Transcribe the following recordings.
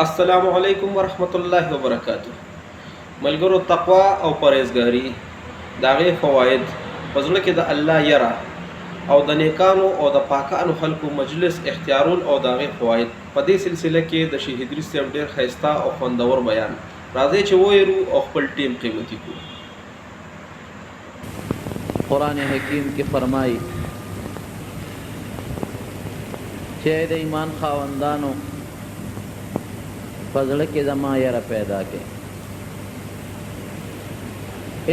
السلام علیکم ورحمت الله وبرکاته ملګرو تقوا او پرهیزګاری دا غي فواید پزړه کې د الله یره او د نیکانو او د پاکانو خلکو مجلس اختیارول او دا غي فواید په دې سلسله کې د شهید ادریس صاحب ډیر خیستا او خوندور بیان راځي چې وایرو او خپل ټیم قیمتي کو قرآن حکیم کې فرمایي چې د ایمان خاوندانو فضل کې زما یره پیدا کې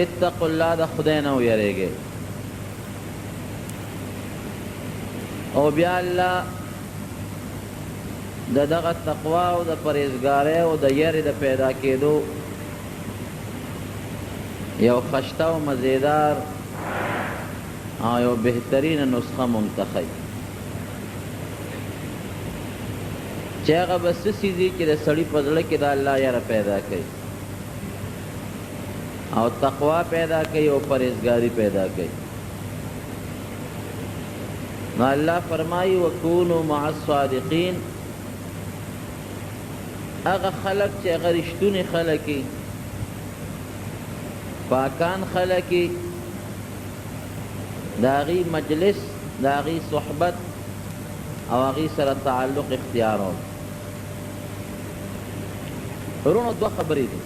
اتقوا الله د خدای نه ویریږئ او بیا الله د دغه تقوا او د پرهیزګارۍ او د یرې د پیدا کېدو یو خشته او مزیدار او یو بهترین نسخه منتخب چې هغه بس سیدی چې د سړی په زړه کې د الله یاره پیدا کوي او تقوا پیدا کوي او پرهیزګاري پیدا کوي نو الله فرمایي وکونوا مع الصادقین هغه خلق چې هغه رښتونی خلک پاکان خلک د هغې مجلس د هغې صحبت او هغې سره تعلق اختیارول ورونو دوه خبرې دي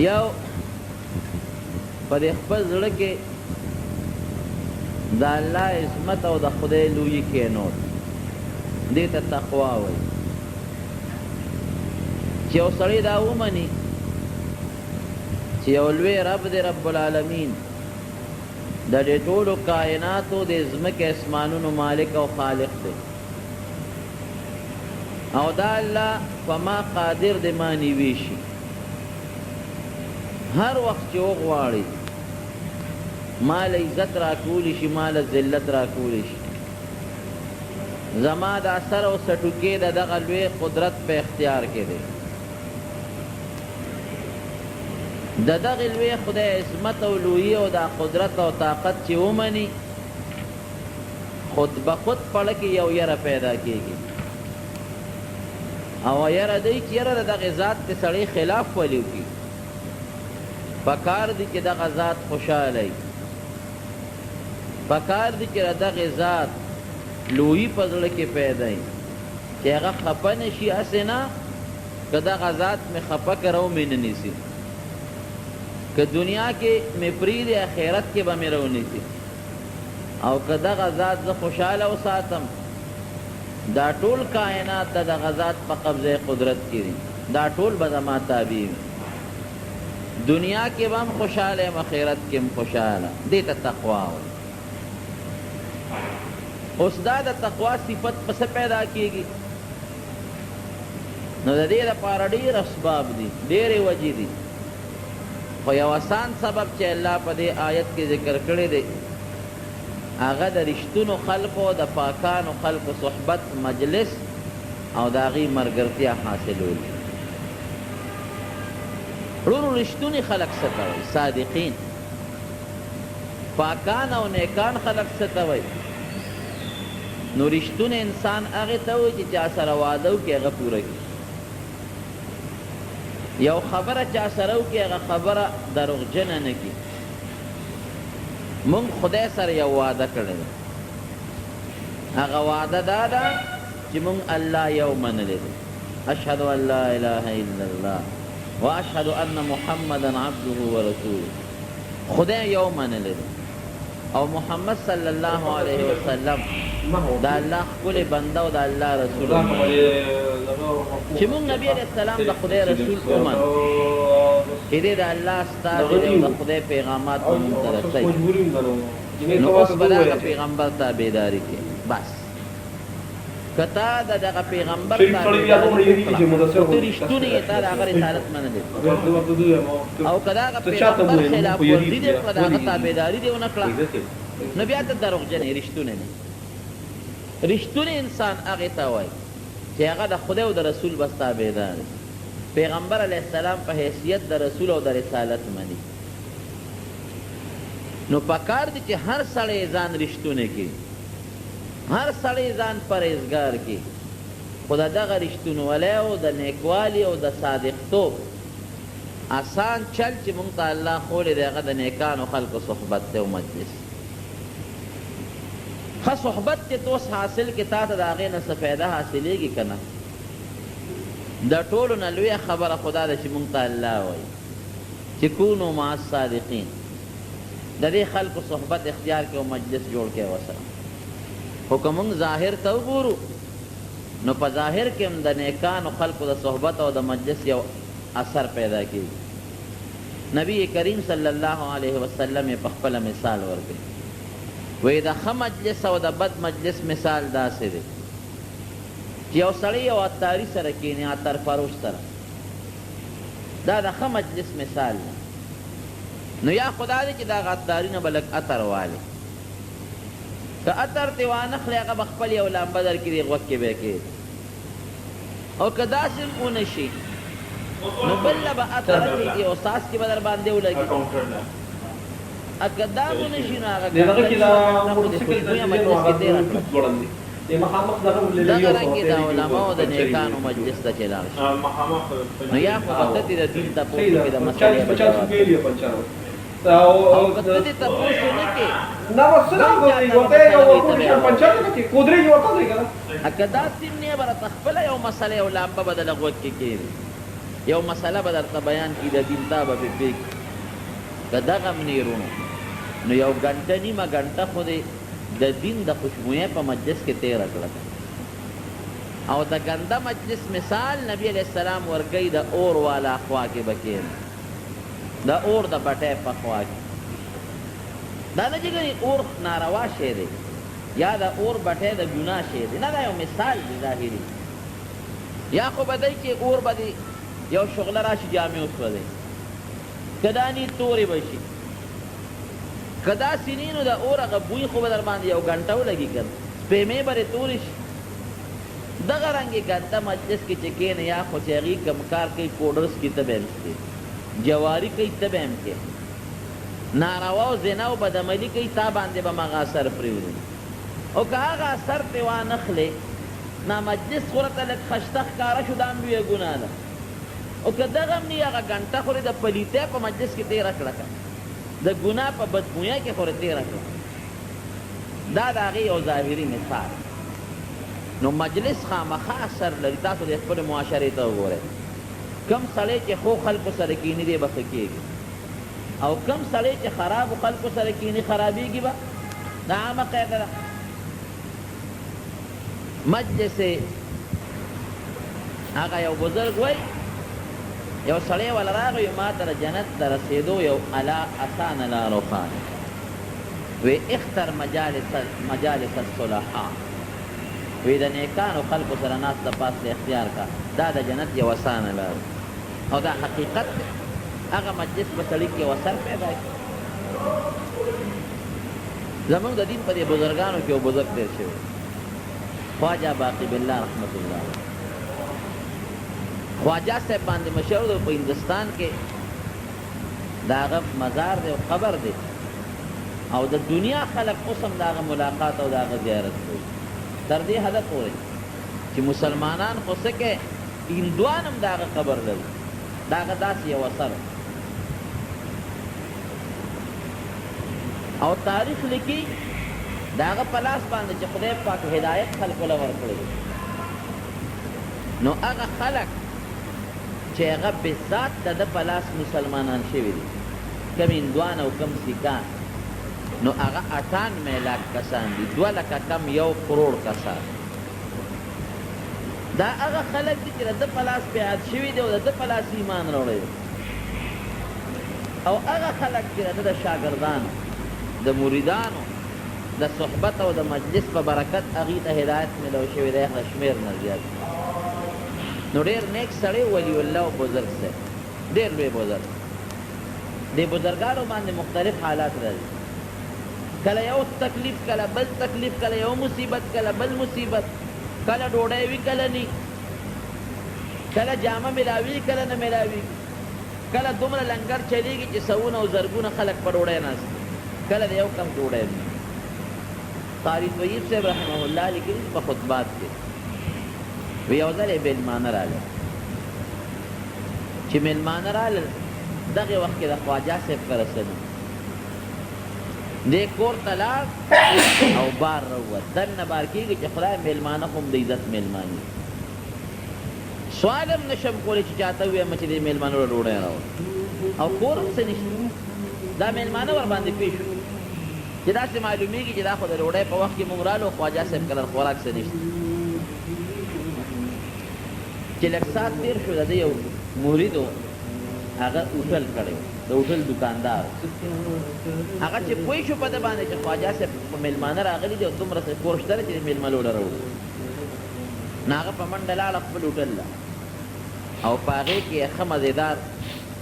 یو په دې خپل زړه کې د الله عظمت او د خدای لویي کېنول دې ته تقوا وایي چې یو سړی دا ومني چې یو لوی رب دی رب العالمین د دې ټولو کائناتو د ځمکې اسمانونو مالک او خالق دی او دا الله په ما قادر دی ما نیوي شي هر وخت چې وغواړي ما له عزت راکولی شي ما له ذلت راکولی شي زما د اثر او سټوکې د دغه لوی قدرت په اختیار کې دی د دغه لوی خدای عظمت او لویي او د قدرت او طاقت چې ومني خود به خود پړه کې یو یره پیدا کېږي او یره دی چې یره د دغه ذات د سړی خلاف ولي وکړي پکار دی چې دغه ذات خوشحاله وي پکار دی چې دغه ذات لویي په زړه کې پیدا وي چې هغه خفه نه شي هسې نه که دغه ذات مې خفه کړه او مې نه نیسي که دنیا کې مې پرېږدي آخرت کې به مې رونیسي او که دغه ذات زه خوشحاله وساتم دا ټول کائنات د دغه ذات په قبضه قدرت کې دي دا ټول به زما تابع وي دنیا کې به هم خوشحاله یم آخرت کې هم خوشحاله دې ته تقوا وایي اوس دا د تقوا صفت په څه پیدا کېږي نو د دې لپاره ډېر اسباب دي ډېرې وجې دي خو یو آسان سبب چې الله په دې آیت کې ذکر کړی دی هغه د رښتونو خلقو د پاکانو خلقو صحبت مجلس او د هغې ملګرتیا حاصلول ورونو رښتوني خلق څه ته وایي صادقین پاکان او نیکان خلق څه ته وایي نو رښتونی انسان هغې ته وایي چې چا سره واده وکړي هغه پوره کړي یو خبره چا سره وکړي هغه خبره دروغجنه نه کړي مونږ خدای سره یو وعده کړی دی هغه وعده دا ده چې مونږ الله یو منلی دی اشهد ان لا اله الا الله واشهد ان محمدا عبده ورسوله خدای یو منلی دی او محمد صلی الله علیه وسلم دا الله ښکلی بنده او د الله رسول چې مونږ نبي علیه السلام د خدای رسول ومن چې دی د الله استازی دی او د خدای پیغامات به مونږ ته رسوي نو اوس به د هغه پیغمبر تابعداري کوي بس که تا د دغه پیغمبر تابعداري وکړه ته رښتونی یې تا د هغه رسالت منلی او که د هغه پیغمبر خلاف ورزي دې وکړه د هغه تابعداري دې ونه کړه نو بیا ته دروغجن یې رښتونی نه رښتونی انسان هغې ته وایي چې هغه د خدای او د رسول بس تابعدار دی پیغمبر علیه السلام په حیثیت د رسول او د رسالت مني نو پکار دی چې هر سړی ځان رښتونی کړي هر سړی ځان پرهیزګار کړي خو د دغه رښتونولۍ او د نیکوالي او د صادقتوب آسان چل چې مونږ ته الله ښولی دی هغه د نیکانو خلکو صحبت دی او مجلس ښه صحبت چې تو اوس حاصل کې تا ته د هغې نه څه فایده حاصلېږي که نه د ټولو نه لویه خبره خدا ده چې مونږ ته الله وایي چې کونو مع الصادقین د دې خلکو صحبت اختیار کې او مجلس جوړ کې ورسره خو که مونږ ظاهر ته وګورو نو په ظاهر کې هم د نیکانو خلکو د صحبت او د مجلس یو اثر پیدا کېږي نبی کریم صلی الله علیه وسلم یې په خپله مثال ورکړي وایي د ښه مجلس او د بد مجلس مثال داسې دی چې یو سړی یو عطاري سره کښېني عطر فروش سره دا د ښه مجلس مثال دی نو یا خدا دی چې دغه عطاري نه به لږ عطر والي که عطر ترې وانخلي هغه به خپل یو لامبه در کړي غوږ کې به یې کښېږدي او که داسې هم ونه شي نو بل له به عطر اچوي یو څاڅکي به در باندې ولګي اگه دا ونه شي نو هغه دغه کې دا خوشبویه مجلس کې تېره کړه دغه رنګې د علماو د نیکانو مجلس ته چې لاړ شي نو یا خو به ته د دین تپوس کې د مسلې به جواب او که ته دې تپوس ونه کړې اگه داسې هم نه به راته خپله یو مسله یو لامبه به دله غوږ کې کښېږدي یو مسله به درته بیان کړي د دین تا به پرې پرېږدي که دغه هم نیرونو نو یو ګنټه نیمه ګنټه خو دې د دین د خوشبویۍ په مجلس کې تېره کړه او د ګنده مجلس مثال نبی علیه السلام ورکوي د اور والا خوا کې به کښېني د اور د بټۍ په خوا کې دا نه چې ګنې اور ناروا شی دی یا د اور بټۍ د ګناه شی دی نه دا یو مثال دی ظاهري یا خو به دی چې اور به دی یو شغله راشي جامې وسوځوي که دا نی تورې به شي که داسې نی نو د اور هغه بوی خو به در باندې یو ګنټه ولګي که سپېمې به رې تورې شي دغه رنګې ګنده مجلس کې چې کښېنه یا خو چې هغې کم کار کوي پوډرس کې ته به هم څکې جواري کوي ته به هم کې ناروا او زنا او بدعملي کوي تا باندې به مغه اثر پرېږدي او که هغه اثر پرې وانخلې نا مجلس خو راته لږ خشته ښکاره شو دا هم لویه ګناه ده او که دغه هم نی هغه ګنټه خو د پلیتۍ په مجلس کې تېره کړه که د ګناه په بدبویۍ کې خو تېره کړه دا د هغې یو ظاهري مثال نو مجلس خامخا اثر لري تاسو د خپلې معاشرې ته وګورئ کم سړی چې ښو خلکو سره کښېني دی به ښه کېږي او کم سړی چې خرابو خلکو سره کښېني خرابېږي به دا عامه قاعده ده مجلس هغه یو بزرګ وایي یو سړی ولا راغی ما ته د جنت د رسېدو یو اسانه لار وښایه وی اختر مجالس الصلحاء وی د نیکانو خلکو سره ناسته پاسته اختیار کا دا د جنت یو اسانه لار او دا حقیقت دی هغه مجلس په سړي کې یو اثر پیدا کړي زمونږ د دین په دې بزرګانو کې یو بزرګ تېر شوی خواجه باقي بالله رحمت الله خواجه صاحب باندې مشهور دی په هندوستان کې د هغه مزار دی او قبر دی او د دنیا خلک اوس هم د هغه ملاقات او د هغه زیارت کوي تر دې حده پورې چې مسلمانان خو څه کې هندوان هم د هغه قبر لري د هغه داسې یو اثر او تاریخ لیکي د هغه په لاس باندې چې خدای پاک هدایت خلکو له ورکړی نو هغه خلک چې هغه بذات د ده په لاس مسلمانان شوي دي کم هندوان او کم سیکان نو هغه 98 لاک کسان دي 2 لکه کم 1 کروڑ کسان دا هغه خلک دي چې د ده په لاس بیعت شوي دي او د ده په لاس ایمان راوړی دی او هغه خلک چې د ده د شاګردانو د مریدانو د صحبت او د مجلس په برکت هغې ته هدایت میلاو شوی دی هغه شمېر نه زیات نو ډېر نیک سړی ولی الله او بزرګ صاحب ډېر لوی بزرګ دې بزرګانو باندې مختلف حالات راځي کله یو تکلیف کله بل تکلیف کله یو مصیبت کله بل مصیبت کله ډوډۍ وي کله نی کله جامه ملاوي کله نه ملاوي کله دومره لنګر چلیږي چې سوونه او زرګونه خلک په ډوډۍ ناست کله د یو کم ډوډۍ وي قاری طیب صاحب رحمه الله لیکلي په خطبات کې وی یو ځل یې میلمانه راغلل چې میلمانه راغلل دغه وخت کې د خواجه صاحب ته رسېدل دې کور ته لاړ او بار راووت دننه بار کېږي چې خدای میلمانه خو هم د عزت میلمانه سوال هم نشم کولی چې چاته ووایم چې دې میلمانو له ډوډۍ راوړه او کور هم څه نشته دا میلمانه ورباندې پېښ شو چې داسې معلومېږي چې دا خو د ډوډۍ په وخت کې موږ رالو خواجه صاحب کله خوراک څه نشته چې لږ ساعت تېر شو د ده یو مرید و هغه هوټل کړی د هوټل دوکاندار هغه چې پوه شو په ده باندې چې خواجه صاحب په میلمانه راغلي دي او دومره کور شته دی چې د میلمه لوډه راوړي نو هغه په منډه لاړه خپل هوټل ته او په هغې کې یې ښه مزېدار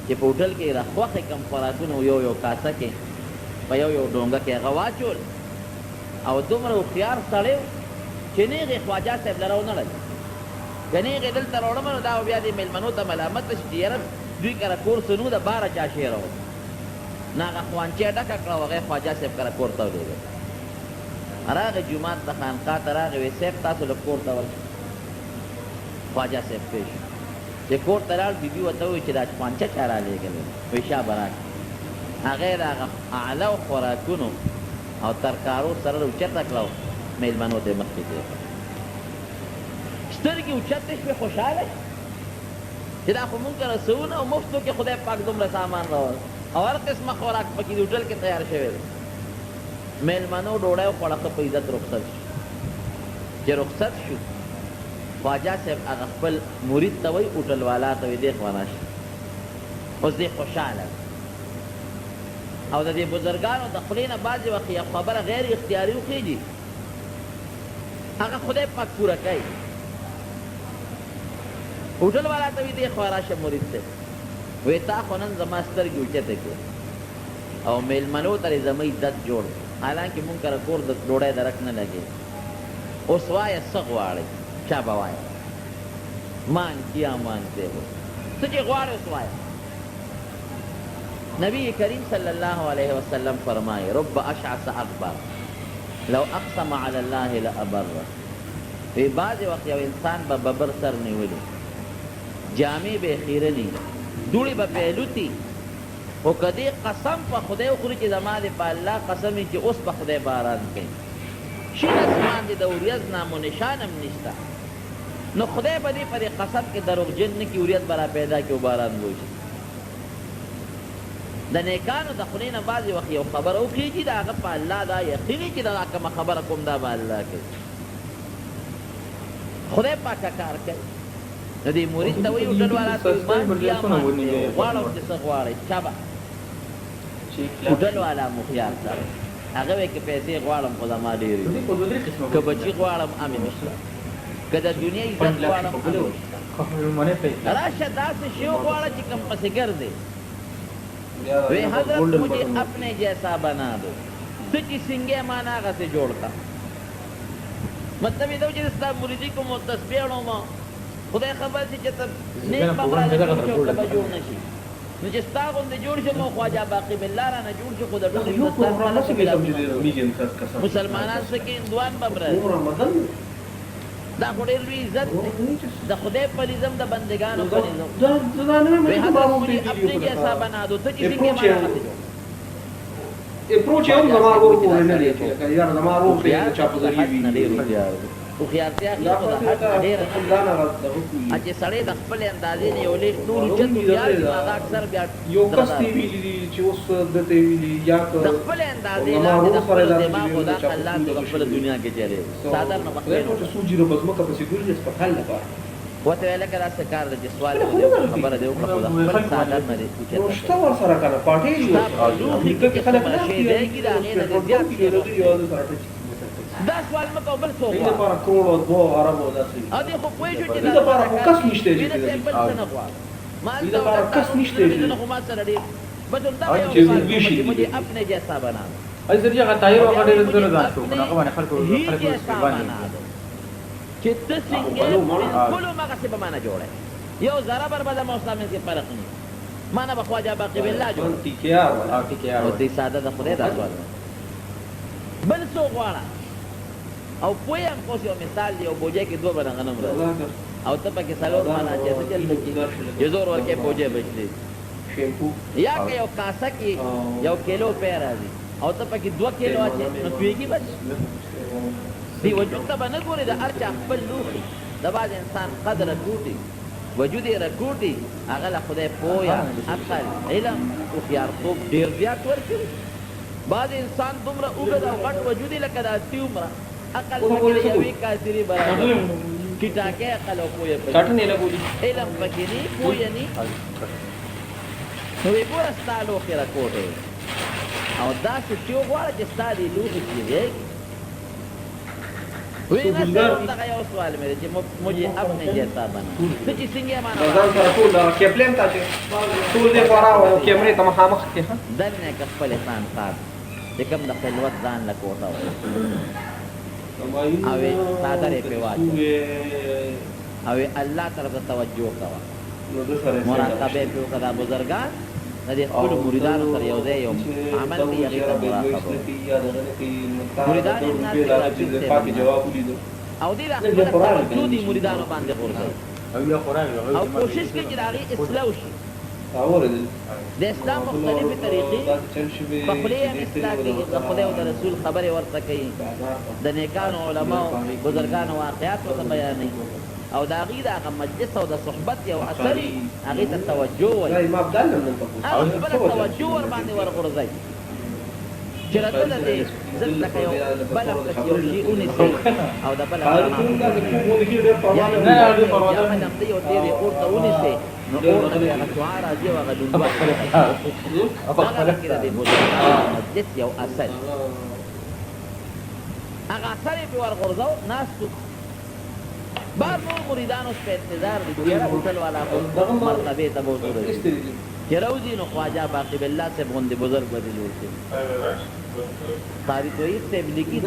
چې په هوټل کې را خوښې کم خوراکونه یو کاسه کې په یو ډونګه کې هغه واچول او دومره هوښیار سړی و چې نیغې خواجه صاحب له راونړل که نیغې دلته راوړم نو دا بیا دې میلمنو ته ملامت شي چې یاره دوی کره کور څه نو د باره چا شی راوړ نو هغه خوانچې ډکه کړه او هغه یې خواجه صاحب کره کور ته ولېږه راغې جومات ته خانقاه ته راغې وی صاحب تاسو له کور ته ورشئ خواجه صاحب پېښ چې کور ته لاړ بیبي ورته وویل چې دا خوانچه چا رالېږلې وایي شا به راکړه هغه یې د هغه اعلی خوراکونو او ترکارو سره اوچته کړه میلمنو ته یې مخکې کېږه سترګې اوچتې شوې خوشحاله چې دا خو مونږ کره څه او مفتو کې خدای پاک دومره سامان راوړ او هر قسمه خوراک پکې د هوټل کې تیار شوی دی میلمنو ډوډۍ وخوړه ښه په عزت رخصت شو چې رخصت شو خواجه صاحب هغه خپل مرید ته وایي هوټل والا ته وایي دې خوا راشه اوس دې خوشحاله او د دې بزرګانو د خولې نه بعضې وخت یو خبره غیر اختیاري وخېږي هغه خدای پاک پوره کوي هوټل والا ته وایي دې خوا راشه مرید صاحب وایي تا خو نن زما سترګې اوچتې کړې او میلمنو ته یې زما عزت جوړ حالانکې مونږ کره کور د ډوډۍ درک نه لګې اوس وایه څه غواړئ چا به وایه مانتی مانتے ہو څه چې غواړئ اوس وایه نبی کریم صلی الله علیه وسلم فرمایي رب اشعث اکبر لو اقسم علی الله لابره وی بعضې وخت یو انسان به ببر سر نیولي جامې به یې خیرلي دوړې به پیلوتي خو که دې قسم په خدای وخوري چې زما دې په الله قسم چې اوس په خدای باران کوي شین اسمان دې د وریځ نام و نشان هم نشته نو خدای به دې په دې قسم کې دروغجن نه کړي وریځ به را پیدا کړي او باران به وشي د نیکانو د خولې نه بعضې وخت یو خبره وخېږي د هغه په الله دا یقیني چې دا کومه خبره کوم دا به الله کوي خدای پاکه کار کوي نو دې مرید ته وایي هوټل والا ته غواړم چې څه غواړئ چا به هوټل والا مخیار سره هغه وایي که پیسې غواړم خو زما ډېرې که بچي غواړم امې نشته که د دنیا عزت غواړم امې نشته راشه داسې شی وغواړه چې کوم پسې ګرځې وی حضرت مجھے اپنے جیسا بنا دو تو چی سنگے مانا آگا سے جوڑتا مطلب یہ دو چی دستا مریدی کو متصبیڑوں ما خدای خبر سی چتا نیک بغرا جوڑ شو کبا جوڑ نشی نو چستا گوند جوڑ شو مو خواجہ باقی باللہ رانا جوڑ شو خدا جوڑ شو مسلمانان سکی اندوان ببرا دا خودی لوی عزت دا خدای پلیزم دا بندگانو پلیزم وی حضرت مجھے اپنے جیسا بنا دو تو کسی کے مانا آتے جو اپروچ ہے زما روح کو نه لري یار زما روح دې چا په ذریعہ وی خو خیالتیا کې خو د حق ډېر چې سړی د خپل اندازې نه یو لیک ټول چت بیا هغه اکثر بیا یو کس دی ویلي چې اوس دته ویلي یا د خپل اندازې نه د خپل دماغ او د الله د خپل دنیا کې چره ساده نه مخکې نو سوجي رو بس مکه پسې ګورځي په حل نه پاره وته لکه راځه کار د سوال خبره دی او خپل ساده نه دی نو شته ور سره کنه پټې دی کې خلک شي دی دا نه د زیات شي دا سوال مکو بل څه دې لپاره کروڑ او 2 اربو داسې ا دې خو پوه شو چې دې لپاره کس نشته دې بل څه نه غواړي دې لپاره کس نشته نو خو ما سره دې بس دا یو مجھے اپنے جیسا بنا ای سرجه غتایر وغړې رسول الله شو کنه باندې خلکو باندې چې تسنګ کلو مګه څه به معنا جوړه یو ذره برباده موسمه کې فرق نه معنا بخواجه باقی بالله جوړ ټیکیار او ټیکیار او دې ساده د خدای د سوال بل څو غواړه او پویم خو یو مثال دی او بوجه کې دوه بدن غنم راځي او ته پکې څلور معنا چې څه چل کې یو زور ورکې پوجې بچلې شیمپو یا که یو کاسه کې یو کیلو پې راځي او ته پکې 2 کیلو اچې نو تویږي بس دی وجود ته باندې ګوري د هر چا خپل لوخي د باز انسان قدر کوټي وجود یې رکوټي هغه له خدای پویا عقل علم او خيارتوب ډیر زیات ورکړي بعض انسان دومره اوږد او غټ وجود لکه د اتی عمره عقل پکې یوې کاثری برابر کټاکه عقل او پویا کټ نه لګولي علم پکې نه پویا نه نو یې ګور ستالو کې رکوټي او دا چې یو غواړي چې ستالي لوخي کیږي وینا څنګه یو سوال مې چې مجھے اپنے جیسا بنا څه چې څنګه معنا ځان سره ټول کیپلین ته ټول دې خورا او کیمرې ته مخامخ کې دنه خپل انسان سات چې کوم د خلوت ځان له کوټه او ساده په واچ او الله طرف ته توجه کوا مراقبه په کدا بزرګان د دې خپل مریدانو سره یو ځای یو عمل کې هغه ته مراقبه مریدان الناس پاکي جواب لیدو او دې راځي توجه دي مریدانو باندې ورته او کوشش کوي چې هغه اصلاح وشي د اسلام مختلفې طریقې په خپل اصلاح کې د خدای او د رسول خبره ورته کوي د نیکانو علماو بزرګانو واقعات ورته بیانوي او دا غي دا مجلس او د صحبت یو اثر هغه ته توجه وایي ما بدل من او بل توجه ور باندې ورغورځي چې راته دې زړه لکه یو بل یو شی ونیسي او دا بل یا نه دې پرواز نه دې او دې اور ته ونیسي نو اور دې هغه شعار راځي او هغه دنبال هغه کې دې مجلس یو اثر هغه اثر په ورغورځو ناس بعض مریدانو په انتظار دي چې هوټل والا مرتبه ته وځي چې راوځي نو خواجه باقی بالله سے غوندې بزرګ بدل ورته تاریخ یې ته بلیکي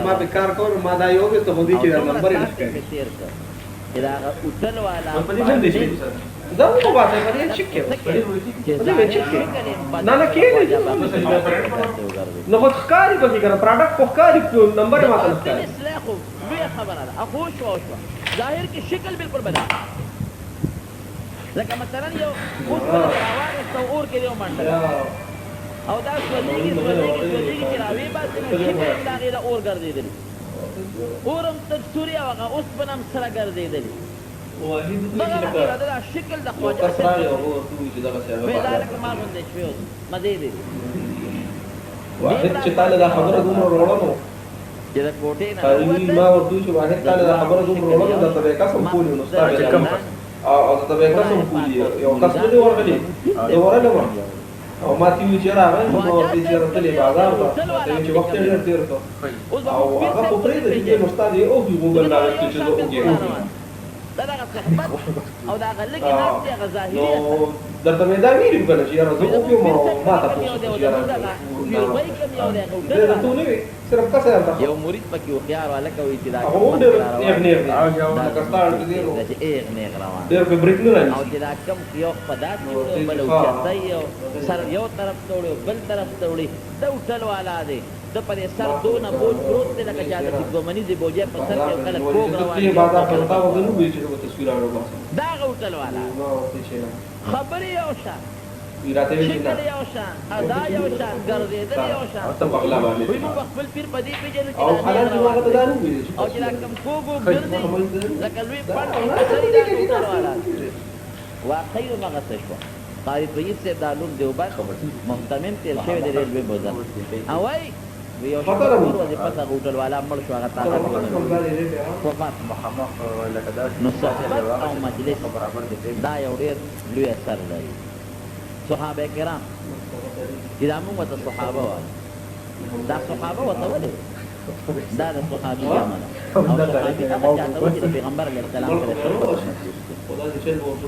ما به کار کوم ما دا یو به ته هدي چې نمبر یې نشکای دا هوټل والا دا نو باندې باندې چیک کې نه نه کې نو خو ښکاری به کنه پروډکټ خو ښکاری نمبر یې ماته ښکاری اصلاح خو وی خبره ده اخو شو ظاهر کې شکل بالکل بدل لکه مثلا یو اوس په راوړل څو اور کې یو منډه او دا سولېږي چې راوي باندې شکل دا غیر اور ګرځېدل اورم تک سوریا هغه اوس په نام سره ګرځېدل دا شکل د خواجه سره او چې دا څه به دا لکه ما باندې شوی مزه دې واحد چې تعالی دا خبره دومره وروړو چې دا کوټې نه ما ورته چې واحد تعالی دا خبره دومره وروړو دا ته قسم کولی نو ستاسو کم او ته به قسم کولی یو قسم دې ورغلی دا ورغلی او ما تیو چې راغی نو ورته چې راځلې بازار ته چې وخت یې ډېر تیر کړ او هغه په پرې د دې مستاد یو په ګوګل راغی چې زه وګورم دا هغه صحبت او دا هغه لګي نه دی هغه ظاهري درته مې دا ویلو کنه چې یاره زه خو په ما تاسو چې یاره دا ته نه وي صرف کسه راځه یو مرید پکې خو خيار والا کوي چې دا هغه ډېر نه او یو کستار دې نه روان ډېر په بریک نه راځي او چې دا کم یو پدات بل او چتای سر یو طرف توړو بل طرف توړي دا وټل والا دی د پرې سر دونه بوج پروت دی لکه چې د دومني دی بوجه په سر کې کله کوګ روان دی بازار په تاو غنو وی چې تصویر اړو باسه دا وټل والا خبري او شان راته وی چې شکل یو شان ادا یو شان ګرځېدل یو شان او ته بغلا باندې وي موږ خپل پیر پدې پیژنو چې او حالات هغه ته دا نه وی او چې کوم کوګو ګرځي لکه لوی پټ سړی دا وټل والا واقعي مغه تشوا قاری طیب سے دالوم دیوبند محتمم تیر شوی دی ریلوی بوزن اوای ویو شکر وظیفه هوټل والا مړ شو هغه طاقت وفات نو صحبت او مجلس دا یو ډیر لوی اثر لري صحابه کرام چې دا موږ ته صحابه وایي دا صحابه وته ولې دا د صحابي جامه او صحابي هغه چاته وایي چې پیغمبر علیه السلام سره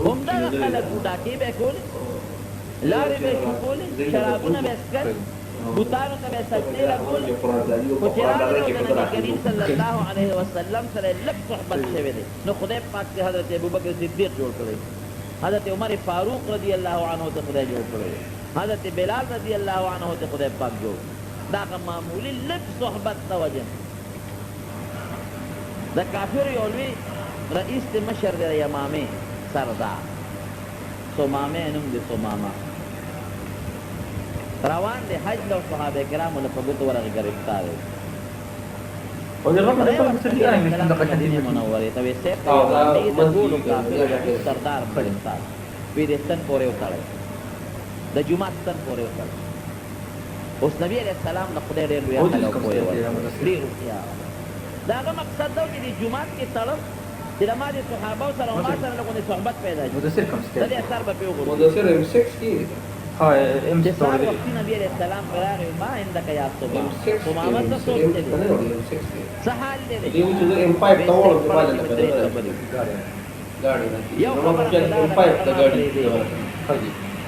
هم دا خلک ډاکې به کولې لارې به شکولې شرابونه به اسکل بوتانو ته به سجدې لګولې خو چې راغلی د نبي کریم صلی الله علیه وسلم سره لږ صحبت شوی دی نو خدای پاک دې حضرت ابوبکر صدیق جوړ کړی حضرت عمر فاروق رضی الله عنه ته خدای جوړ کړی حضرت بلال رضی الله عنه ته خدای پاک جوړ دا معمولی لږ صحبت ته وجه د کافر یو لوی رئیس ته مشر دی یمامې سردار ثمامه نوم دی ثمامه روان دی حج له صحابه کرامو له په ګوتو ورغه گرفتار دی او دغه په خپل څه دي نه د مدینه منوره ته وې سه په باندې د ټول کافر سردار فرستاد پیرستان پورې وکړل د جمعه ستن پورې وکړل اوس نبی علیہ السلام د خدای ډېر لوی حال او پورې وکړل ډېر یا داغه مقصد دا چې د جمعه کې تړل چې د ماده صحابه سره او ما سره له صحبت پیدا شي مدثر کوم څه د اثر په پیغور مدثر M6 کې ها ام د څه سار وخت نبی علیہ السلام قرار ما عندك يا صبا صمامه ته سوچ دې څه حال دې دیو چې M5 ته وړم په باندې gaadi یو نو په M5 ته gaadi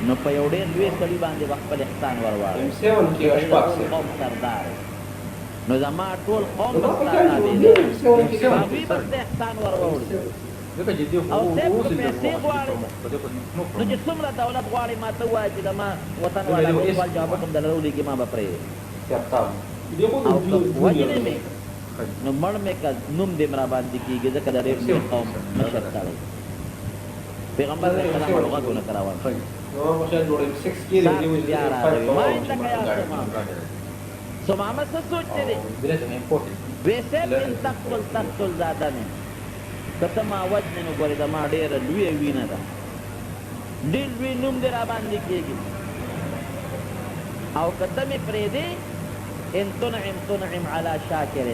نو په یو ډېر لوی سړي باندې خپل احسان ورواړ M7 کې اشفاق سره قوم سردار نو زما ټول قوم نو په سردار M7 دی کې باغوی بس احسان ورواړ دغه جدي او دې په پیسې غواړي نو چې څومره دولت غواړي ما ته وایي چې د ما وطن والا ټول جواب کوم دلرو لګي ما به پرې دیو او وجنه مې نو مړ مې کا نوم دې مرا باندې کیږي ځکه د ډېر لوی قوم مشر تاړي پیغمبر علیه السلام هغه غوښنه کراوه نو په شان جوړ M6 کې دیو چې ما عندك يا ثمامه څه سوچته دي بلته امپورټ ویسه بن تقتل زادنه کته ما وجنه نو ګورې د ما ډېر لوی وینه ده ډېر لوی نوم دې را باندې کېږي او کته مې پرې دې ان تنعم على شاکر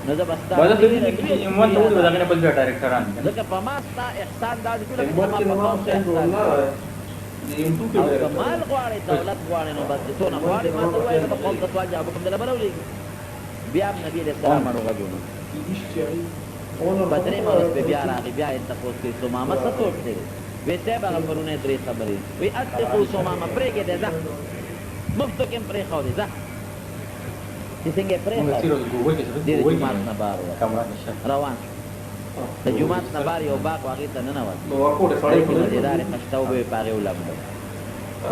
نو زه بس بعد د دې کې ایمان ته وځي دغه نه بل ډایرکټران ځکه په ما ستا احسان دا دې M1 کې نو ما په جوړ نه M2 کې او کمال غواړي دولت غواړي نو بس ته نه غواړي ما ته وایي په قوم ته سوال جواب کوم دلته برولې بیا نبی علیہ السلام ورغلو بدرې مورس په بیا راغی بیا یې تاسو کې ثمامه څه سوچته ویسه به پرونه درې خبرې وی اتقوا ثمامه پرېګه دې ځه مفتو کې پرې خو دې ځه چې څنګه پرې خو دې جمعه نه بار روان د جمعه نه بار یو باغ واغې ته نه وځي نو ورکوټه سړی په دې دارې خشتاو به پاره ولم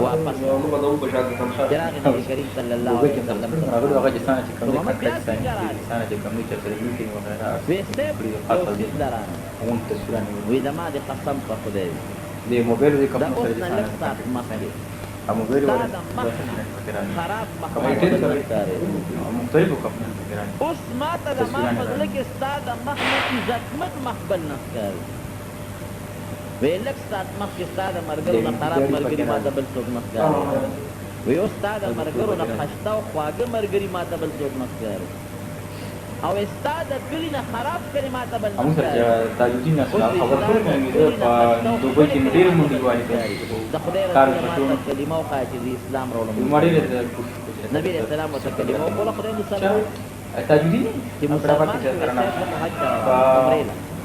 واپس نو بدو په شان څنګه چراغ نبی کریم صلی الله علیه وسلم هغه هغه جسانه چې کوم جسانه چې کوم چې سره میټینګ وغیرہ وسته او څه درانه اون تصویرونه وې د ما د قسم په خدای د موبایل د کوم دا اوس سره نه لږ سات مخکې ا موبایل دا ولا د مخ خراب ایټین سره. مختلفو کمپنیو کې اوس ما ته د ما فضل کې استاد مخ نه عزتمن مخبل نه کوي ویلک استاد مخ کې استاد مرګرو نه خراب مرګري ما ته بل څوک مخ کوي وی استاد مرګرو نه خشتا او خواږه مرګري ما ته بل څوک مخ کوي او استاد کلی نه خراب کړي ما ته بل هم سره تاجدین اصلا خبر ټول مې په دوبۍ کې ډېر مونږ والی کوي د خدای رسول الله کلمه او قاعده اسلام راولم مړی نبی رسول الله ته کلمه او خدای مسلمان تاجدین چې مسلمان سره نه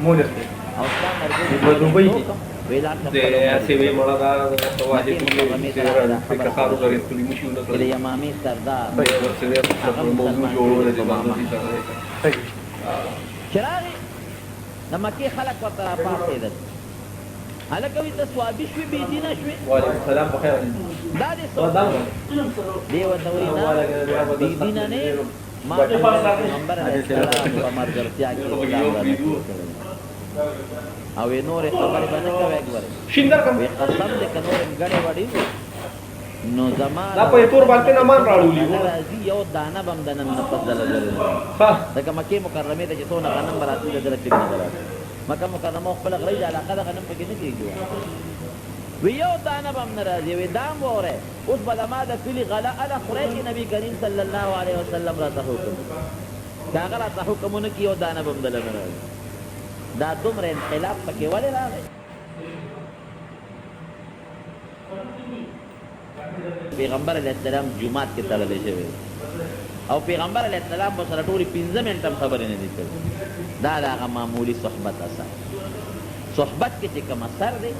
مولر او څنګه مرګ په دوبۍ کې ویلا د سیوی مړه دا واجب چې فکر کارو غریب کلی مشي نه د کړی یمامي سردار ورسره په موضوع جوړول دي باندې چراغي د مکه خلک ورته پاتېدل هلکه وي ته سوابي شوي بې دینه شوي وعلیکم السلام بخیر دا دې دی ورته وایي نه بې دینه نه ما د پیغمبر علیه السلام په ملګرتیا کې اسلام رانصیب کړی او نورې خبرې به نه کوې ګورې شیندر کوم وی قسم دې که نورې ګډې وړې نو زما دا په تور باندې نه مان راړولي وو راځي یو دانه به هم دننه نه فضله لري ها لکه مکې مکرمې ته چې څونه غنم به راتلي د دله ټیک نه به راتلي مکه مکرمه خپله غرۍ د علاقه د غنم پکې نه کېږي وی یو دانه به هم نه راځي وی دا هم واورئ اوس به د ما د کلي غله اله خورئ چې نبي کریم صلی الله علیه وسلم راته حکم که هغه راته حکم ونه کړي یو دانه به هم دله نه راځي دا دومره انقلاب پکې ولې راغی پیغمبر علیه السلام جمعات کې تړلی شوی او پیغمبر علیه السلام به سره ټولې 15 منټه هم خبرې نه دي کړې دا د هغه معمولي صحبت اثر صحبت کې چې کوم اثر دی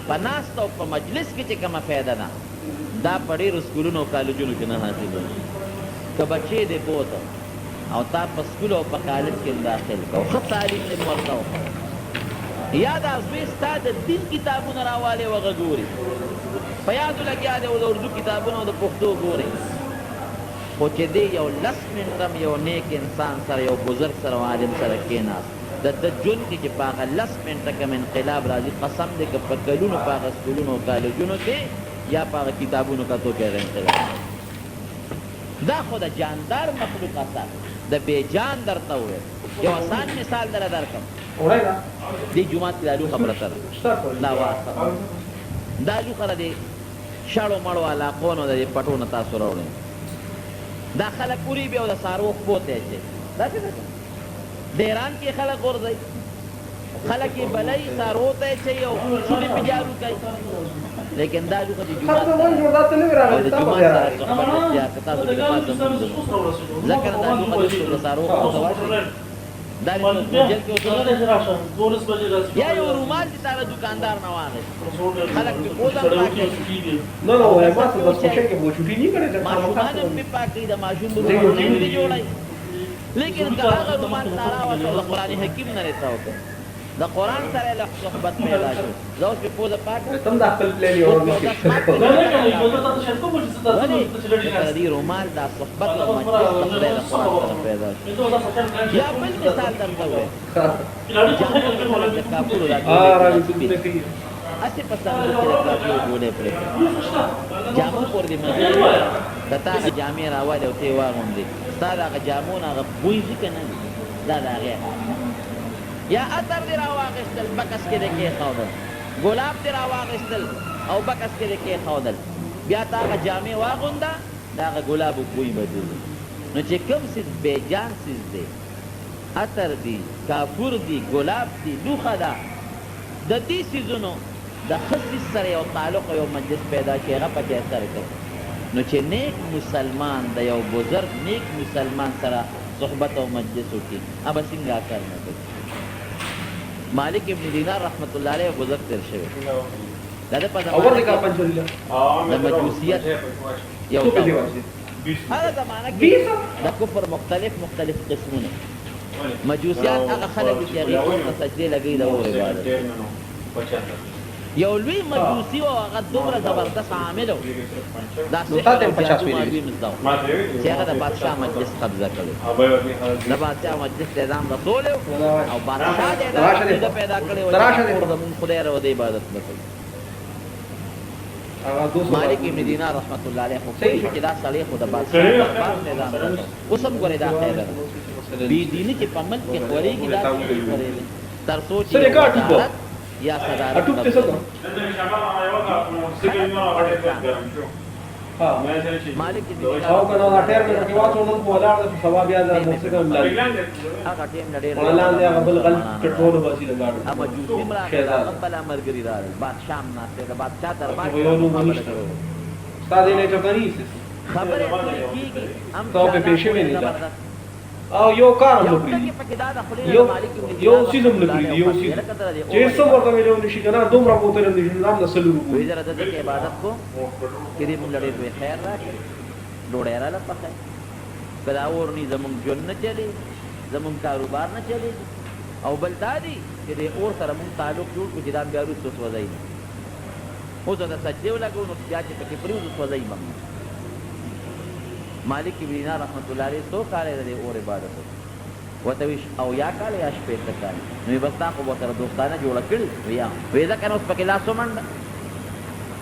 په ناست او په مجلس کې چې کومه فایده ده دا په ډېرو سکولونو او کالجونو کې نه حاصلېږي که بچې دې بوته او تا په سکول او په کالج کې داخل کو ښه تعلیم دې ورته وکړه یا دا زوی ستا د دین کتابونه راوالی وغه ګوري په یادو لګیا دی او د اردو کتابونه او د پښتو ګوري خو چې دی یو 10 منټه یو نیک انسان سره یو بزرګ سره او عالم سره کېناست د جون کې چې په هغه 10 منټه کې انقلاب راځي قسم دې که په کلونو په هغه سکولونو کالجونو کې یا په هغه کتابونو کتو کې انقلاب دا خو د جاندار مخلوق اثر د بې جان درته وویل یو آسان مثال درکړم دې جومات کې دا لوښه پرته ده دا واسطه دا لوښه د دې شړو مړو علاقو نو د دې پټو نه تاسو راوړئ دا خلک پوری بیا د څاروو خپو ته اچوي داسې ده ډیران کې خلک غورځوي خلک یې بلوي څاروو ته اچوي او شونې پې جارو کوي لیکن دا لوښه د جومات او د جومات سره صحبت اختیار که تاسو دې لپاره زمونږ ځکه نه دا لوښه د څاروو خپو ته واچوي دا جل کې یا یو رومال چې تا د دوکاندار نه واخلې خلک پې پوزه پاکوي ماشومان هم پې پاکوي د ماشوم د رومال نه پې جوړوي لیکن که هغه رومال تا راوښه د قرآن حکیم نه دې تا وکړه د قرآن سره له صحبت پیدا شو زه اوس پې پوزه پاکوم ولې دې رومال دا صحبت او مجلس د خدای د قرآن سره پیدا شو یا بل مثال درته ووایم جامو کې خلک د کاپورو دا هسې په سندرو کې د کاپورو ګولۍ پرېږدي جامو پورې دې مزې د تا هغه جامې راولې او ته یې واغوندې ستا د هغه جامو نه هغه بوی ځي که نه دا د هغې یا عطر دې راواخېستل بکس کې دې کېښودل ګلاب دې راواخېستل او بکس کې دې کېښودل بیا تا هغه جامې واغونده د هغه ګلابو بوی بدل نو چې کوم څیز بېجان څیز دی عطر دی کافور دی ګلاب دی لوښه ده د دې څیزونو د ښه څیز سره یو تعلق او یو مجلس پیدا شي هغه پکې اثر کوي نو چې نیک مسلمان د یو بزرګ نیک مسلمان سره صحبت او مجلس وکړي هغه څنګه کار نه کوي مالک ابن دینار رحمت الله علیه بزرګ تیر شوی دا د په زمانه کې د مجوسیت یو هغه زمانه کې د کفر مختلف قسمونه مجوسیات هغه خلک چې هغې اور ته سجدې لګوي د اور عبادت یو لوی مجوسي و هغه دومره زبردست عامل و دا سحر او جادو معلوم زده و چې هغه د بادشاه مجلس قبضه کړی د بادشاه مجلس ته ځان رسولی او بادشاه دې دا عقیده پیدا کړې وه چې زمونږ خدای را د عبادت نه کوي مالک ابن دینار رحمت الله علیه خو پوه شو چې دا سړی خو د بادشاه دربار ته ځان رسوي اوس هم ګورې دا خیره ده بېدیني چې په ملک کې خورېږي دا خورېږي تر څو چې صدارت یا صدارت مالک ابن دینار هغه ټیم نه ډېر مجوسي هم راغی هغه بله ملګري راغی بادشاه هم ناست د بادشاه دربار کې خبرې کېږي هم زبردست او یو کار هم نکړي یو چیز هم نکړي یو چیز چې څو ورته ویلو نشي کنه دومره بوتل هم نشي نام نسل وګوري وی زره د دې عبادت کو کړي موږ لري دوی خیر راکړي ډوډۍ را لپاره کدا اورني زموږ ژوند نه چلی زموږ کاروبار نه چلی او بل دادی چې د اور سره موږ تعلق جوړ کړو چې دا بیا وروسته سوځي اوس دا سجدې ولګو نو بیا چې پکې پرېوځو سوځي به مالک ابن دینار رحمت الله علیه څو کاله د اور عبادت ورته وی او یا کاله یا شپېته کاله نو بس تا خو ورسره دوستانه جوړه کړې وی ځکه نو اوس پکې لاس ومنډه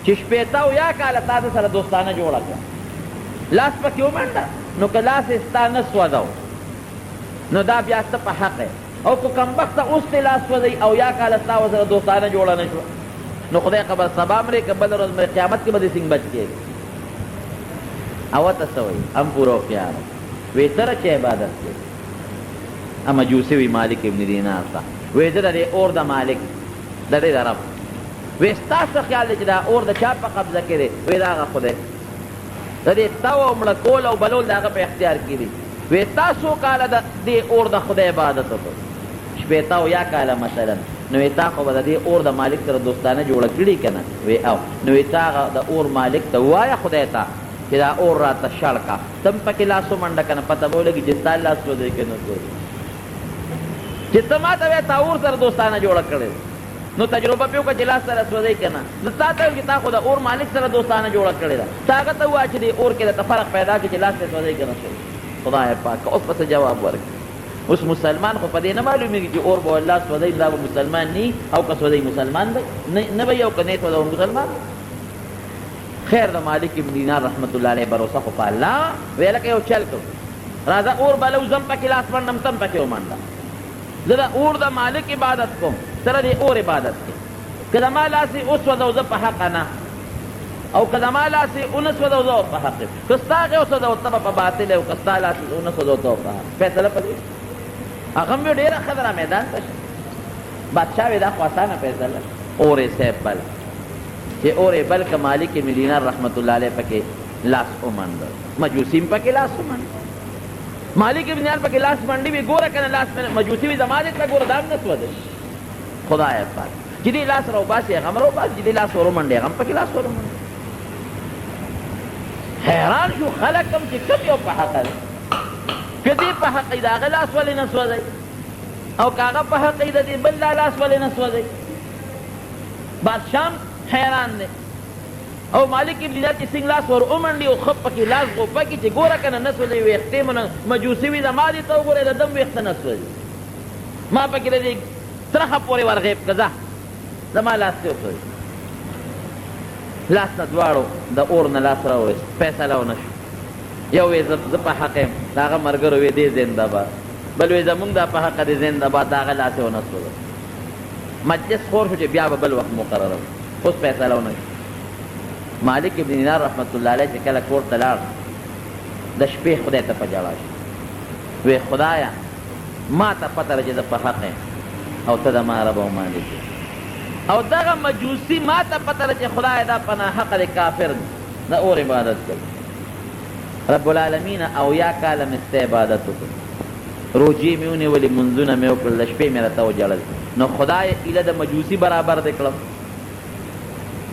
چې شپېته او یا کاله تا سره دوستانه جوړه کړه لاس پکې ومنډه نو که لاس یې ستا نه سوځو نو دا بیا سته په حق او که کمبخته اوس دې لاس سوځوي او یا کاله ستا ورسره دوستانه جوړه نه شوه نو خدای خبر سبا مرې که بله ورځ مرې قیامت کې به دې څنګه بچ کېږي او ته څه وایي هم پوره هوښیار وی سره چې عبادت کوي مجوسي وي مالک ابن دینار ته وی زه د دې اور د مالک د دې د رب وی ستا څه خیال دی چې دا اور د چا په قبضه کې دی وی د هغه خدای د دې تاو او مړه کول او بلول د هغه په اختیار کې دي وی تا څو کاله د دې اور د خدای عبادت وکړو شپېته او یا کاله مثلا نو وی تا خو به د دې اور د مالک سره دوستانه جوړه کړي که نه وی او نو وی تا هغه د اور مالک ته ووایه خدای ته چې دا اور راته شړ کا تم پکې لاس ومنډه که نه پته به ولګي چې ستا لاس سوځوي که نه سوځي چې ته ما ته وایې تا اور سره دوستانه جوړه کړې نو تجربه پې وکړه چې لاس سره سوځوي که نه نو تا ته ویل چې تا خو د اور مالک سره دوستانه جوړه کړې ده ته هغه ته ووایه چې دې اور کې درته فرق پیدا کړي چې لاس سره سوځوي که نه سوځي خدای پاک اوس پسې جواب ورکړي اوس مسلمان خو په دې نه معلومیږي چې اور به الله سوځوي دا به مسلمان ني او که سوځوي مسلمان دی نه به یو که نه سوځو مسلمان. خیر د مالک ابن دینار رحمت الله علیه بروسه خو په الله ویې لکه یو چل کړو راځه اور به لوځم پکې لاس منډم تم پکې ومنډه زه د اور د مالک عبادت کوم سره د اور عبادت کې که زما لاسې وسوځو زه په حقه نه او که زما لاسې ونه سوځو زه په حق یم که ستا هغې وسوځو ته به په باطل او که ستا لاسې ونه سوځو ته په حق فیصله په دې هغه هم ډېره ښه ده را میدان ته شه بادشاه وې دا خو اسانه فیصله اور صاحب بل چې اور بل که مالک ابن دینار رحمت الله علیه پکې لاس ومنډه مجوسي هم پکې لاس ومنډه مالک ابن دینار پکې لاس منډي وي ګوره که نه لاس مجوسي وي زما دې ته ګوره دا هم نه سوځي خدایه پاک چې دې لاس راوباسي هغه هم راوباسي چې دې لاس ورمنډي هغه هم پکې لاس ورمنډي حیران شو خلک هم چې کوم یو په حقه دی که دې په حق دی د هغه لاس ولې نه سوځي او که هغه په حق دی د دې بل لاس ولې نه سوځي بادشاه حیران دی او مالک ابن دینار چې څنګه لاس ور ومنډي او ښه پکې لاس غوپه کړي چې ګوره که نه نه سوځي ویښتې مو نه مجوسي وي زما دې ته وګورئ د دم ویښته نه سوځي ما پکې د دې ترخه پورې ورغیب که ځه زما لاس دې وسوځي لاس نه دواړو د اور نه لاس راوویست فیصله ونه شو یو وی زه په حق یم د هغه ملګرو وی دی زندهباد بل وی زمونږ دا په حقه دی زندهباد د هغه لاس یې ونه سوځه مجلس خور شو چې بیا به بل وخت مقرره اوس فیصله ونه شو مالک ابن دینار رحمت الله علیه چې کله کور ته لاړ د شپې خدای ته په ژړا شو وی خدایه ما ته پته ده چې زه په حق یم او ته د ما رب او مالک او دغه مجوسی ما ته پته ده چې خدای دا په ناحقه دی کافر دی د اور عبادت کوي رب العالمین اویا کاله مې ستا عبادت وکړ روجې مې ونیولې منځونه مې وکړل د شپې مې راته وجړل نو خدای ایله د مجوسی برابر دی کړم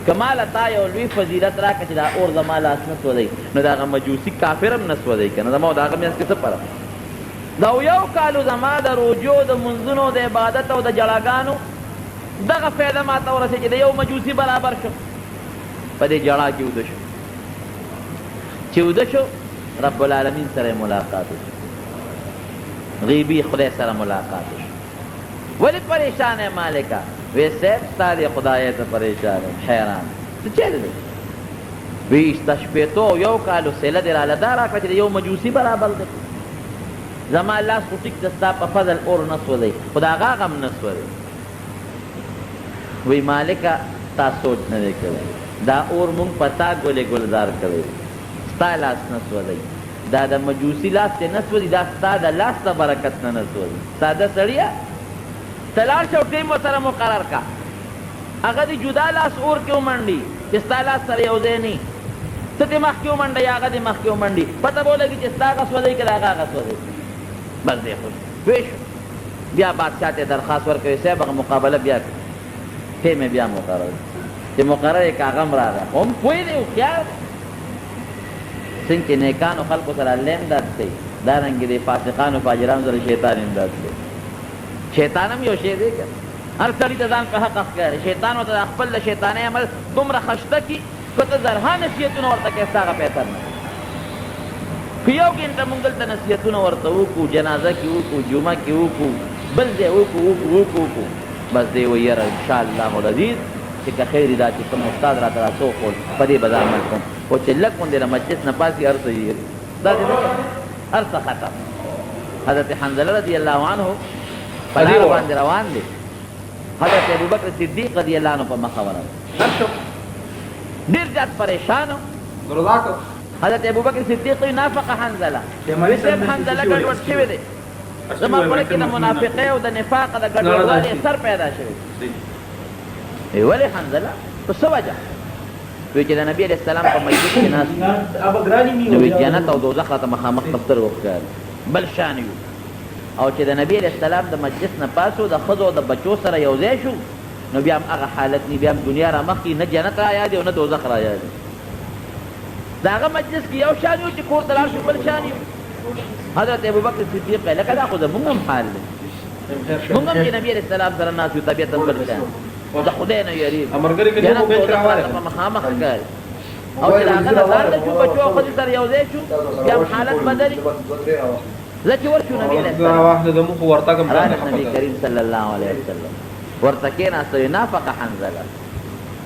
که ماله تا یو لوی فضیلت راکړه چې دا اور زما لاس نه سوځوي نو د هغه مجوسي کافر هم نه سوځوي که نه زما او د هغه منځ کې څه فرق دا یو کالو زما د روجو د منځونو د عبادت او د جړاګانو دغه فایده ما ته ورسېد چې د یو مجوسي برابر شو په دې جړا کې وده شو چې وده شو رب العالمین سره ملاقات وشو غیبي خدای سره ملاقات وشو ولې پریشان یې مالکه وی صاحب ستا دې خدای ته پریشان یم حیران څه چل دی وی ستا شپېتو او یو کالو سیله دې راله دا راکړه چې د یو مجوسي برابر دی زما لاس خو ټیک ده ستا په فضل اور نه سوځوي خو د هغه غم نه سوځوي وی مالکه تا سوچ نه دی کړی دا اور مونږ په تا ګلې ګلزار کړی ستا لاس نه سوځوي دا د مجوسي لاس ته نه سوځي دا ستا د لاس د برکت نه نه سوځي ساده سړیه ته لاړ شه او ټیم ورسره مقرر کا هغه دې جدا لاس اور کې ومنډي چې ستا لاس سره یو ځای نه ته دې مخکې ومنډه یا هغه دې مخکې ومنډي پته به ولګي چې ستا هغه سوځوي که د هغه هغه سوځوي بس دی خوش پوه شو بیا بادشاه ته درخواست ورکوي صاحب هغه مقابله بیا کړي ټیم یې بیا مقرر چې مقرر یې کاغه هم راغی هم پوه دی هوښیار څنګه چې نیکانو خلکو سره الله امداد کوي دارنګې د فاسقانو فاجرانو سره شیطان امداد کوي شیطان هم یو شی دی که هر سړي ته ځان په حق ښکاري شیطان ورته د خپل د شیطاني عمل دومره خشته کي که ته زرها نصیحتونه ورته کوې ستا هغه بهتر نه که یو ګنټه مونږ دلته نصیحتونه ورته وکړو جنازه کې وکړو جمعه کې وکړو بل ځای وکړو بس دی وایي یاره انشاءالله العزیز چې که خیر دا چې کوم استاد راته راڅوښول په دې به زه عمل کوم خو چې لږ غوندې د مجلس نه پاسې هر څه یې داسې نه هر څه ختم حضرت حنظله رضی الله عنه په لاره باندې روان دی حضرت ابوبکر صدیق رضی الله عنه په مخه ورغی ډېر زیات پریشان حضرت ابوبکر صدیق وی نافقه حنظله وی صاحب حنظله ګډوډ شوی دی زما په کې د منافقۍ او د نفاق د ګډوډوالي سر پیدا شوی وی ولې حنظله په څه وجه وی چې د نبي علیه السلام په مجلس کې ناست نو وی جنت او دوزخ راته مخامخ په سترګو ښکاري بل شان یو او چې د نبي علیه السلام د مجلس نه پاسو د ښځو او د بچو سره یو ځای شو نو بیا هم هغه حالت نی بیا هم دنیا را مخکې نه جنت را یاد او نه دوزخ را یاد د هغه مجلس کې یو شان یو چې کور ته لاړ شو بل شان یو حضرت ابوبکر صدیق ویل لکه دا خو زمونږ هم حال دی مونږ هم چې نبي علیه السلام سره ناست یو طبیعت هم بل شان د خدای نه یریږي جنت دوزخ راته په مخامخ ښکاري او چې د هغه نه ځان د چو بچو او ښځې سره یو ځای شو بیا هم حالت بدلي زه چې ورشو نبي علیه دا السلام واحده د مخ ورتګم راغی نبی کریم صلی الله علیه وسلم ورته کېناسته وی نافق حنظله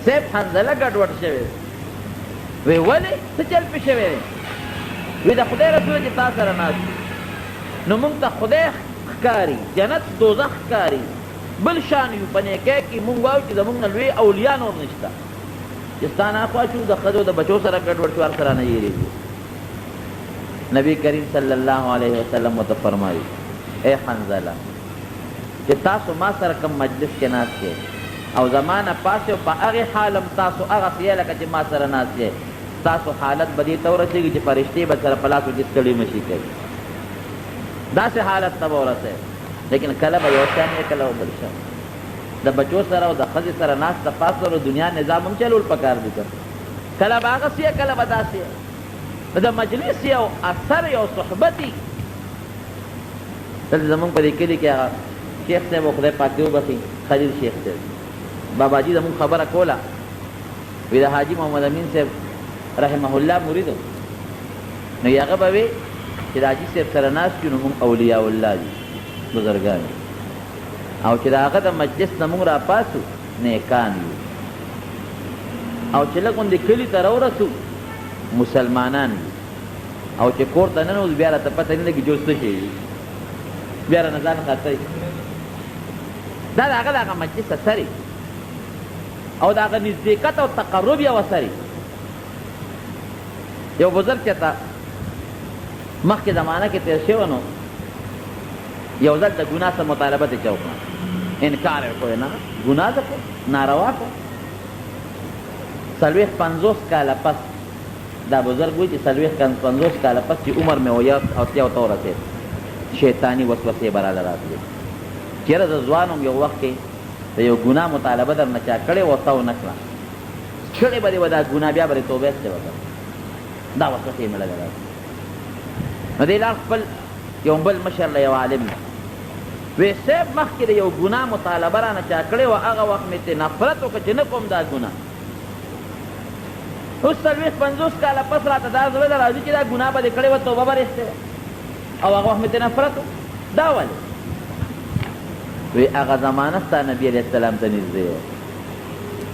صاحب حنظله ګډوډ شوی وی ولې څه چل پې شوی دی وی د خدای رسول چې تا سره ناست نو موږ ته خدای ښکاري جنت دوزخ ښکاري بل شان یو په نیکۍ کې موږ وایو چې زموږ نه لوی اولیا نور نشته چې ستا ناخوا شو د ښځو د بچو سره ګډوډ شو هر سره نه یېرېږي نبی کریم صلی الله علیه وسلم ورته فرمایي ای حنظله چې تاسو ما سره کوم مجلس کې ناست یې او زما نه پاس یو په هغې حالم تاسو هغسې یې لکه چې ما سره ناست یې تاسو حالت به دې ته ورسېږي چې فرشتې به سره په لاسو کې ستړي مشي کوي داسې حالت ته به ورسئ لیکن کله به یو شان یې کله به بل شان د بچو سره او د ښځې سره ناسته پاسته د دنیا نظام هم چلول پکار دي که کله به هغسې یې کله به داسې یې د مجلس یو اثر یو صحبتي دلته زمونږ په دې کلي کې هغه شیخ صاحب و خدای پاک دې وبخي خلیل شیخ صاحب باباجي زمونږ خبره کوله وی د حاجي محمد امین صاحب رحمه الله مریدو نو هغه به وی چې د حاجي صاحب سره ناست یو نو مونږ اولیاء الله دي بزرګان او چې د هغه د مجلس نه مونږ راپاسو نیکان یو او چې لږ غوندې کلي ته راورسو مسلمانان یو او چې کور ته ننوځو بیا راته پته نه لګي چې اوس څه شی بیا رانه ځان خطی دا د هغه د هغه مجلس اثر او د هغه نزدېکت او تقرب یو اثر یو بزرګ چېرته مخکې زمانه کې تېر شوی نو یو ځل د ګناه څه مطالبه ترې چا وکړه انکار یې وکړو نه ګناه ده ناروا کړه 40-50 کاله پس دا بزرګ وایي چې 40-50 کاله پس چې عمر مې ویا او تیا ورته ورسېد شیطاني وسوسې به راله راتلې چېرې زه ځوان وم یو وخت کې د یو ګناه مطالبه در نه چا کړې وه ورته ونه کړه کړې به دې وه دا ګناه بیا به دې توبه ایستې وکړه دا وسوسې مې لږه راتلې نو دې لار خپل یو بل مشر له یو عالم وی صاحب مخکې د یو ګناه مطالبه رانه چا کړې وه هغه وخت مې ترې نفرت وکړه چې نه کوم دا ګناه اوس 40-50 کاله پس راته دا زړه ته راځي چې دا ګناه به دې کړې وه توبه به رېستې وه او هغه وخت مې ترې نفرت دا ولې وی هغه زمانه ستا نبي علیه السلام ته نږدې وه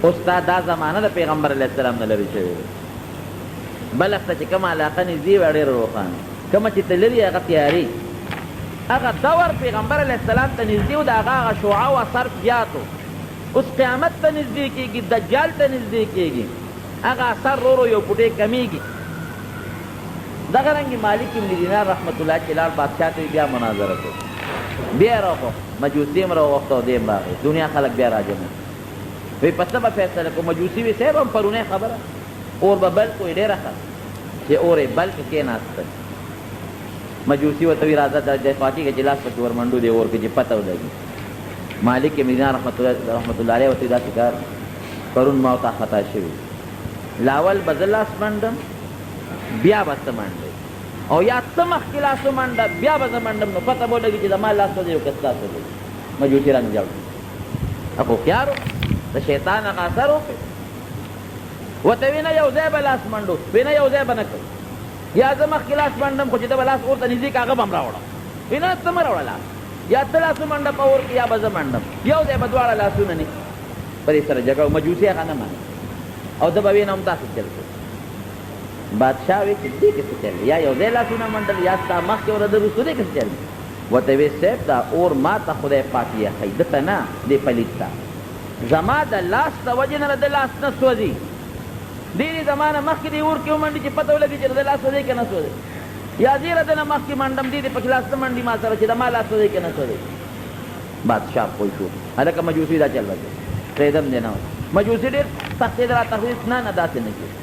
اوس تا دا زمانه د پیغمبر علیه السلام نه لرې شوې ده بلخ ته چې کومه علاقه نږدې وه ډېره روښانه کومه چې ته لرې هغه تیارې هغه دور پیغمبر علیه السلام ته نږدې و د هغه شعاع او اثر زیات و اوس قیامت ته نږدې کېږي دجال ته نږدې کېږي هغه اثر رو یو پوټې کمیږي دغه رنګې مالک ابن دینار رحمت الله چې لار بادشاه ته بیا مناظره کړو بیا یې راوخوښت مجوسي هم راوغوښته او دی هم راغی دنیا خلک بیا راجمع وی په څه به فیصله کړو مجوسي وی صاحب هم پرونی خبره اور به بل کوی ډېره ښه چې اور یې بل کې کېناسته مجوسی ورته وی راځه د خوا کېږه چې لاس پکې ورمنډو دی اور کې چې پته ولګي مالک مدینه رحمت الله علیه ورته داسې کار پرون ما ورته خطا شوي لاول به زه لاس منډم بیا به ته منډې او یا ته مخکې لاس ومنډه بیا به زه منډم نو پته به ولګي چې زما لاس دی او که ستاسو دی مجوسي رانه جوړ هغه هوښیار و د شیطان هغه اثر وکړ ورته وی نه یو ځای به لاس منډو وی نه یو ځای به نه کوو یا زه مخکې لاس منډم خو چې ته به لاس اور ته نږدې که هغه به هم راوړم وی نه ته مه راوړه لاس یا ته لاس ومنډه په اور کې یا به زه منډم یو ځای به دواړه لاسونه نه په دې سره جګړه مجوسي هغه نه مني او ده به وی نه هم داسې چل کوي بادشاه وی چې دې کې څه چل یا یو ځای لاسونه منډل یا ستا مخکې ور د وروستو دې کې څه چل ورته وی صاحب دا اور ما ته خدای پاک یخی ده ته نه دې پلیت ته زما د لاس د وجې نه د لاس نه سوځي ډېرې زمانه مخکې دې اور کې ومنډي چې پته ولګي چې د لاس سوځي که نه سوځي یا زیره د نه مخکې منډم دې دې پکې لاس نه منډي ما سره چې د ما لاس سوځي که نه سوځي بادشاه پوه شو هلکه مجوسي دا چل وکړي پرېږدم دې نه مجوسي ډېر سختېده را تخریص نه نه داسې نه کېږي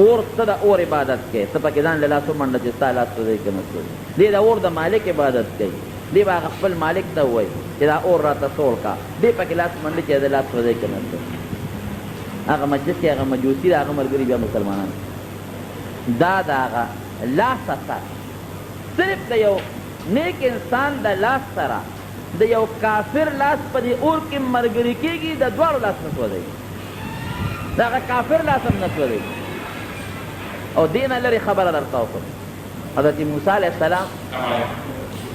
اور ته د اور عبادت کوي ته پکې ځان له لاس ومنډه چې ستا لاس سوځي که نه سوځي دې د اور د مالک عبادت کوي دې به هغه خپل مالک ته ووایي چې دا اور راته سوړ کا دې پکې لاس منډي چې د لاس سوځي که نه سوځي هغه مجلس کې هغه مجوسي د هغه ملګري بیا مسلمانان دا د هغه لاس اثر صرف د یو نیک انسان د لاس سره د یو کافر لاس په دې اور کې ملګري کېږي د دواړو لاس نه سوځوي د هغه کافر لاس هم نه سوځوي او دې نه لرې خبره درته وکړم حضرت موسی علیہ السلام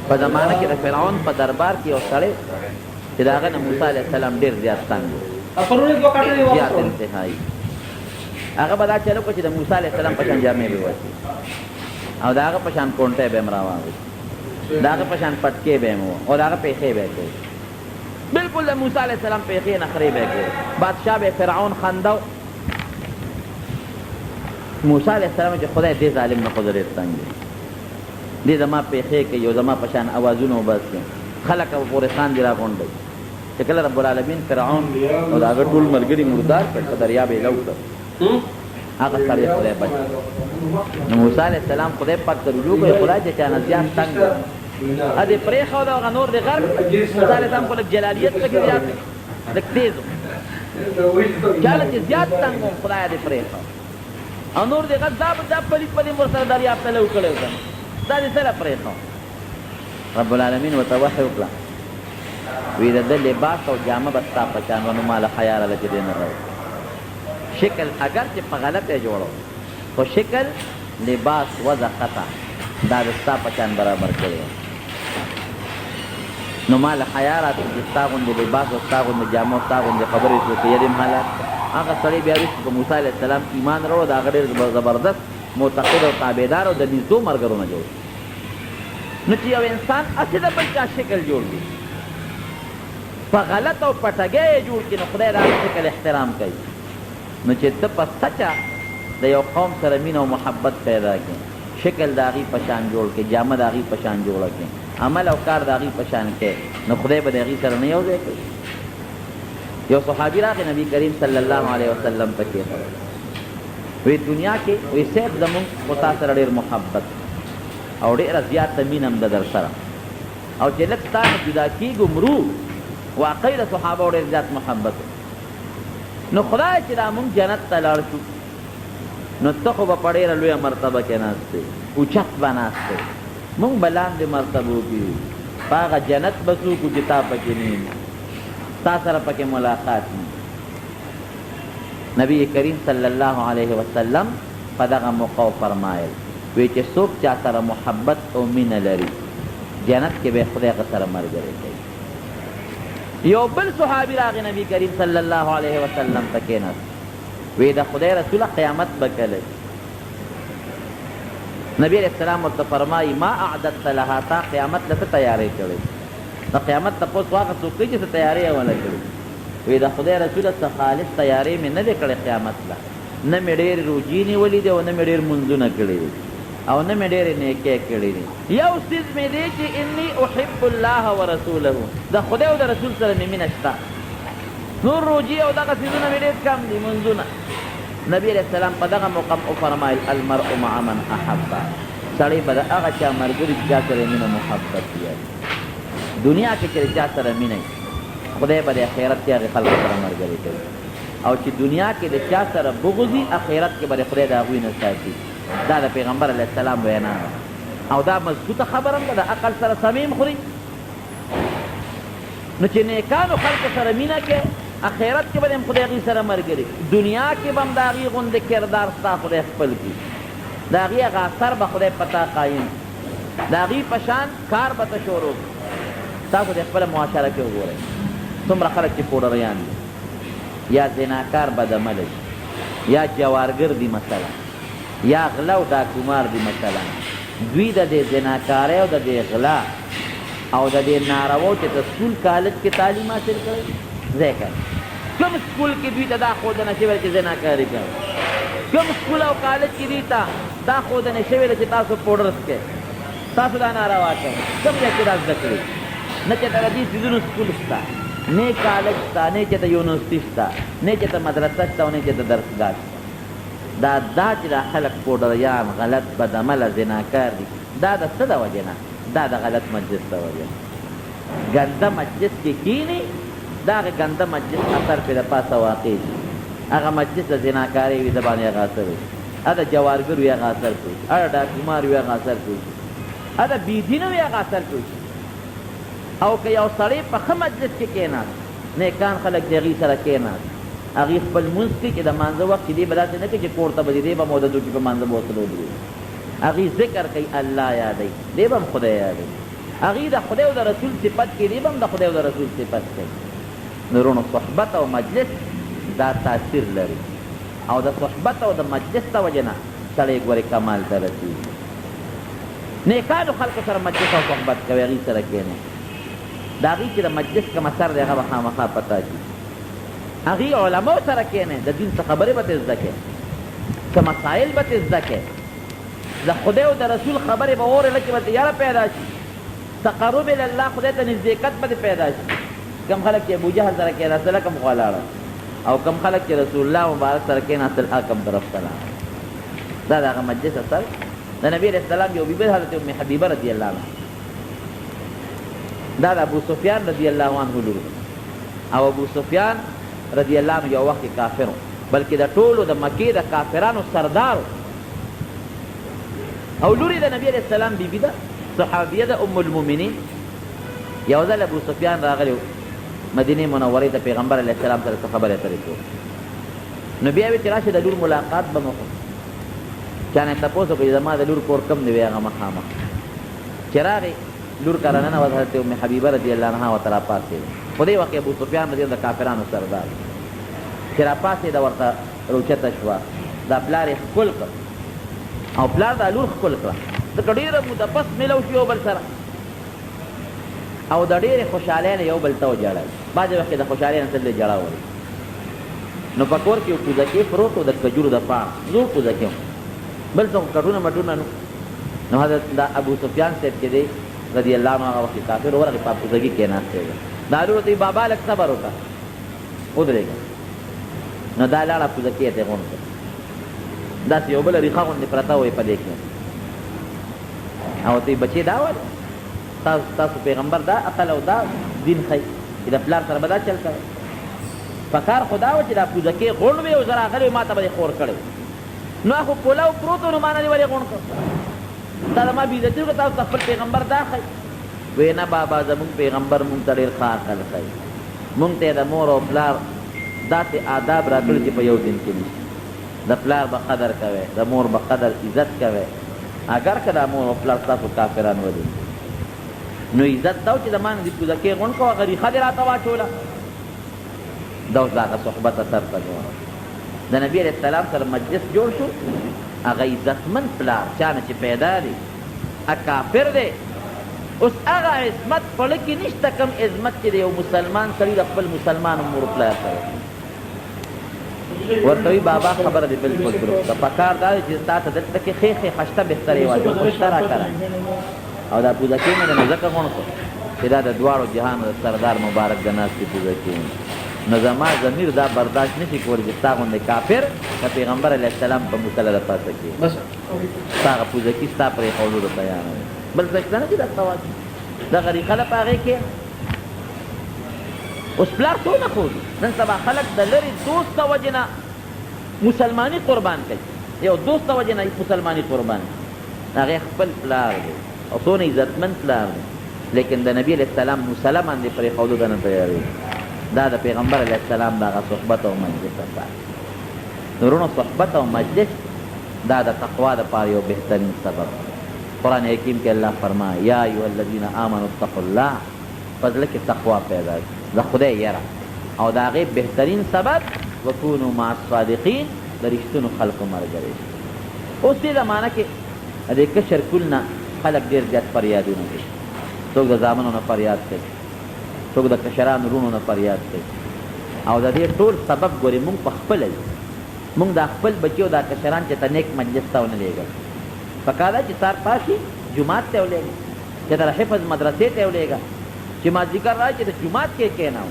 په زمانه کې د فرعون په دربار کې یو سړی چې د هغه نه موسی علیہ السلام ډېر زیات تنګ و زیات انتهایي هغه به دا چلو کړو چې د موسی علیہ السلام په شان جامې به وڅي او د هغه په شان کونټۍ به هم راواغوستي د هغه په شان پټکې به هم و او د هغه پیښې به یې کوي بالکل د موسی علیہ السلام پیښې نخرې به یې کوي بادشاه به فرعون خنده موسی علیہ السلام چې خدای دې ظالم نه خو زه ډېر تنګ یم دې زما پیښې کوي او زما په شان اوازونه وباسي خلک به پورې خاندي راغونډوي چې کله رب العالمین فرعون او د هغه ټول ملګري مردار کړ په دریاب یې لو کړ هغه سړی خدای بچ نو موسی علیہ السلام خدای پاک ته رجوع کوي خدای چې چا نه زیات تنګ ا دې پرېښود هغه نور د غرب موسی علیہ السلام خو لږ جلالیت پکې زیات لږ تېز و چاله چې زیات تنګ و خدای دې پرېښود او نور دې غږ دا پلیت پلیت ورسره دریاب ته لو کړی و که نه دا دې سره پرېښود رب العالمین ورته وحی وکړه وی د ده لباس او جامه به ستا په شان و نو ما له حیا راله چې دې نه راوړي شکل اگر چې په غلط یې جوړو خو شکل لباس وضع خطا دا د ستا په شان برابر کړی نو ما له حیا راته چې ستا غوندې لباس او ستا غوندې جامه او ستا غوندې خبرې څوک یې دې حالات هغه سړی بیا وروسته په موسی علیہ السلام ایمان راوړو د هغه ډېر زبردست معتقد او تابعدار او د نږدو ملګرو نه جوړ نو چې یو انسان هسې د بل چا شکل جوړ کړي په غلط او پټګۍ یې جوړ کړي نو خدای د هغه شکل احترام کوي نو چې ته په سچه د یو قوم سره مینه او محبت پیدا کړي شکل د هغې په شان جوړ کړي جامه د هغې په شان جوړه کړي عمل او کار د هغې په شان کړي نو خدای به د هغې سره نه یو ځای کوي یو صحابي راغی نبی کریم صلی الله علیه وسلم ته کېښود وی دنیا کې وی صاحب زمونږ خو تا سره ډېر محبت او ډېره زیاته مینه هم ده در سره او چې لږ ستا نه جدا کېږو مرو واقعي د صحابو ډېر زیات محبت نو خدای چې دا مونږ جنت ته لاړ شو نو ته خو به په ډېره لویه مرتبه کې ناست دی اوچت به ناست دی مونږ به لاندې مرتبو کې یو په هغه جنت به څوک چې تا پکې نه یم تا سره پکې ملاقات نه نبی کریم صلی الله علیه وسلم په دغه موقع فرمایل وی چې څوک چا سره محبت او مینه لري جنت کې به خدای هغه سره ملګری کوي یو بل صحابي راغی نبی کریم صلی الله علیه وسلم ته کېناست وی د خدای رسوله قیامت به کله نبی علیہ السلام ورته فرمایي ما اعددت لها تا قیامت له څه تیاری کړی د قیامت تپوس هغه څوک کوي چې څه تیاری یې ونه کړي وی د خدای رسوله څه خالص تیاری مې نه دی کړی قیامت له نه مې ډېرې روجې نیولې دي او نه مې ډېر منځونه کړي دي او نه مې ډېرې نیکۍ کړي دي یو څیز مې دی چې انی احب الله ورسوله د خدای او د رسول سره مې مینه شته نور روجې او دغه څیزونه مې ډېر کم دي منځونه نبی علیہ السلام په دغه موقع وفرمایل المرء مع من احبه سړی به د هغه چا ملګري چې چا سره مینه محبت وي دنیا کې چې چا سره مینه خدای به د آخرت کې هغې خلکو سره ملګري کوي او چې دنیا کې د چا سره بغض وي آخرت کې به د خدای د هغوی نه ساتي دا د پیغمبر علیه السلام وینا ده او دا مضبوطه خبره هم ده د عقل سره سمیم خوري نو چې نیکانو خلکو سره مینه کې آخرت کې به هم خدای هغوی سره ملګري دنیا کې به هم د هغې غوندې کردار ستا خدای خپل کړي د هغې هغه اثر به خدای په تا قایم د هغې په شان کار به ته شروع تاسو د خپله معاشره کې وګورئ څومره خلک چې پوډریان دي یا زناکار بدعمله دي یا جوارګر دي مثلا یا غلا او ډاکومار دي مثلا دوی د دې زناکارۍ او د دې غلا او د دې نارواو چې د سکول کالج کې تعلیم حاصل کړی ځای کوي کوم سکول کې دوی ته دا ښودنه شوې چې زناکاري کوي کوم سکول او کالج کې دوی ته دا ښودنه شوې ده چې تاسو پوډر څکئ تاسو دا ناروا کوئ کوم ځای کې دا زده کړي نه چې د دې څیزونو سکول شته نه کالج شته نه چې د یونیورسټي شته نه چې د مدرسه شته او نه چې د درسګاه شته دا چې دا خلک پوډریان غلط بدعمله زناکار دي دا د څه د وجې نه دا د غلط مجلس د وجې نه ګنده مجلس کې کښېني د هغې ګنده مجلس اثر پرې د پاسه واقع شي هغه مجلس د زناکارۍ وي د باندې هغه اثر وي هغه د جوارګر وي هغه اثر پرې شي هغه ډاکومار وي هغه اثر پرې شي هغه د بېدینه وي هغه اثر پرې شي او که یو سړی په ښه مجلس کې کېناست نیکان خلک د هغې سره کېناست هغې خپل لمونځ کوي چې د مانځه وخت چې دی به داسې نه کوي چې کور ته به دی به موددو کې په مانځه به ورسره ودرېږي هغې ذکر کوي الله یادوي دی به هم خدای یادوي هغې د خدای او د رسول صفت کوي دی به هم د خدای او د رسول صفت کوي نو وروڼو صحبت او مجلس دا تاثیر لري او د صحبت او د مجلس د وجې نه سړی ګورې کمال ته رسېږي نیکانو خلکو سره مجلس او صحبت کوي هغې سره کښېنئ د هغې چې د مجلس کوم اثر دی هغه به خامخا پته شي هغې علماو سره کښېنئ د دین څه خبرې به ترې زده کړئ څه مسایل به ترې زده کړئ د خدای او د رسول خبرې به اورې لکې به یاره پیدا شي تقرب الله خدای ته نزدېکت به دې پیدا شي کم خلک چې ابوجهل سره کېناستل کم خوا لاړه او کم خلک چې رسول الله مبارک سره کېناستل کم طرف ته لاړه دا د هغه مجلس اثر د نبي علیه السلام یو بیبي حضرت ام حبیبه رضی الله عنها دا د ابو سفیان رضی الله عنه لور او ابو سفیان رضی الله عنه یو وخت کافر بلکې د ټولو د مکې د کافرانو سردار او لوري د نبی علیه السلام بیبي ده صحابیه ده ام المؤمنین یو ځل ابو سفیان راغلی مدینې منورې ته پیغمبر علیه السلام سره څه خبرې اترې کړو نو بیا وی چې راشي د لور ملاقات به مو چا نه تپوس وکړي زما د لور کور کم دی وی هغه مخامخ چې راغی لور کره ننوت حضرت ام حبیبه رضی الله عنها ورته راپاڅېده په دې وخت کې ابو سفیان رضی الله د کافرانو سردار چې راپاڅېده ورته روچته شوه دا پلار یې ښکل کړ او پلار دا لور ښکل کړه ځکه ډېره موده پس میلو شو یو بل سره او د ډېرې خوشحالۍ نه یو بل ته وژړل بعضې وخت کې د خوشحالۍ نه تل ژړا وړي نو په کور کې یو کوزکې پروت و د کجورو د پاڼ زوړ کوزکې و بل څه کټونه مټونه نو حضرت دا ابو سفیان صاحب چې دی رضی الله عنه هغه وخت کافر ورغې په کوزکې کېناستی دی دا لور ته بابا لږ صبر وکړه ودرېږه نو دا لاړه کوزکې یې ته غونډ کړه داسې یو بله ریښه غوندې پرته وې په دې کې او ته بچې دا ولې تاسو پیغمبر دا عقل او دا دین ښیي چې د پلار سره به دا چل کوئ په کار خو دا وه چې دا پوزکې غونډ وې او زه راغلی وې ما ته به دې خور کړی نو خو پولاو پروت و نو ما نه دې ولې غونډ کړ تا زما بېعزتي وکړه تاسو ته خپل پیغمبر دا ښیي وی نه بابا زمونږ پیغمبر مونږ ته ډېر ښه عقل ښیي مونږ ته یې د مور او پلار داسې آداب راکړي چې په یو دین کې نشته د پلار به قدر کوئ د مور به قدر عزت کوئ اگر که دا مور او پلار ستاسو کافران ودي نو عزت دا و چې د ما نه دې کوزکې غونډ کوه هغه ریښه دې راته واچوله دا اوس د هغه صحبت اثر ته ګوره د نبي علیه السلام سره مجلس جوړ شو هغه عزتمن پلار چا نه چې پیدا دی کافر دی اوس هغه عصمت پړه کې نشته کم عظمت چې د یو مسلمان سړي د خپل مسلمان مور پلار سره ورته وي بابا خبره دې بلکل درسته پکار دا دی چې تا ته دلته کې ښې ښې خشته بهترې واچو خشته راکړه او دا پوزکې مې د نو ځکه غونډ کړو چې دا د دواړو جهانو د سردار مبارک د ناستې پوزکې نو زما ضمیر دا برداشت نشي کولی چې ستا غوندې کافر د پیغمبر علیه السلام په مسله د پاسه کې ستا هغه پوزکي ستا پرېښودلو تیار وي بل څه شته نه چې درته واچي دغه ریښه ده په هغې کې اوس پلار څونه ښودي نن سبا خلک د لرې دوست د وجې نه مسلماني قربان کوي یو دوست د وجې نه مسلماني قربان هغې خپل پلار دی او څونه عزتمند پلار دی لیکن د نبي علیه السلام مسله باندې پرېښودو ته نه تیارېږي دا د پیغمبر علیه السلام د هغه صحبت او مجلس اثر نو وروڼو صحبت او مجلس دا د تقوا دپاره یو بهترین سبب قرآن حکیم کې الله فرمایي یا ایها الذین آمنوا اتقوا الله په زړه کې تقوا پیدا کړي د خدای یره او د هغې بهترین سبب وکونو مع الصادقین د رښتونو خلکو ملګری شي اوس دې زمانه کې د دې کشر کل نه خلک ډېر زیات فریادونه کوي څوک د زامنو نه فریاد کوي څوک د کشرانو وروڼو نه فریاد کوي او د دې ټول سبب ګورې مونږ په خپله یو مونږ دا خپل بچي او دا کشران چې ته نیک مجلس ته ونه لېږل پکار ده چې سار پاشي جومات ته ولېږه چې در حفظ مدرسې ته ولېږه چې مازدیګر راشي چې د جومات کې کېناو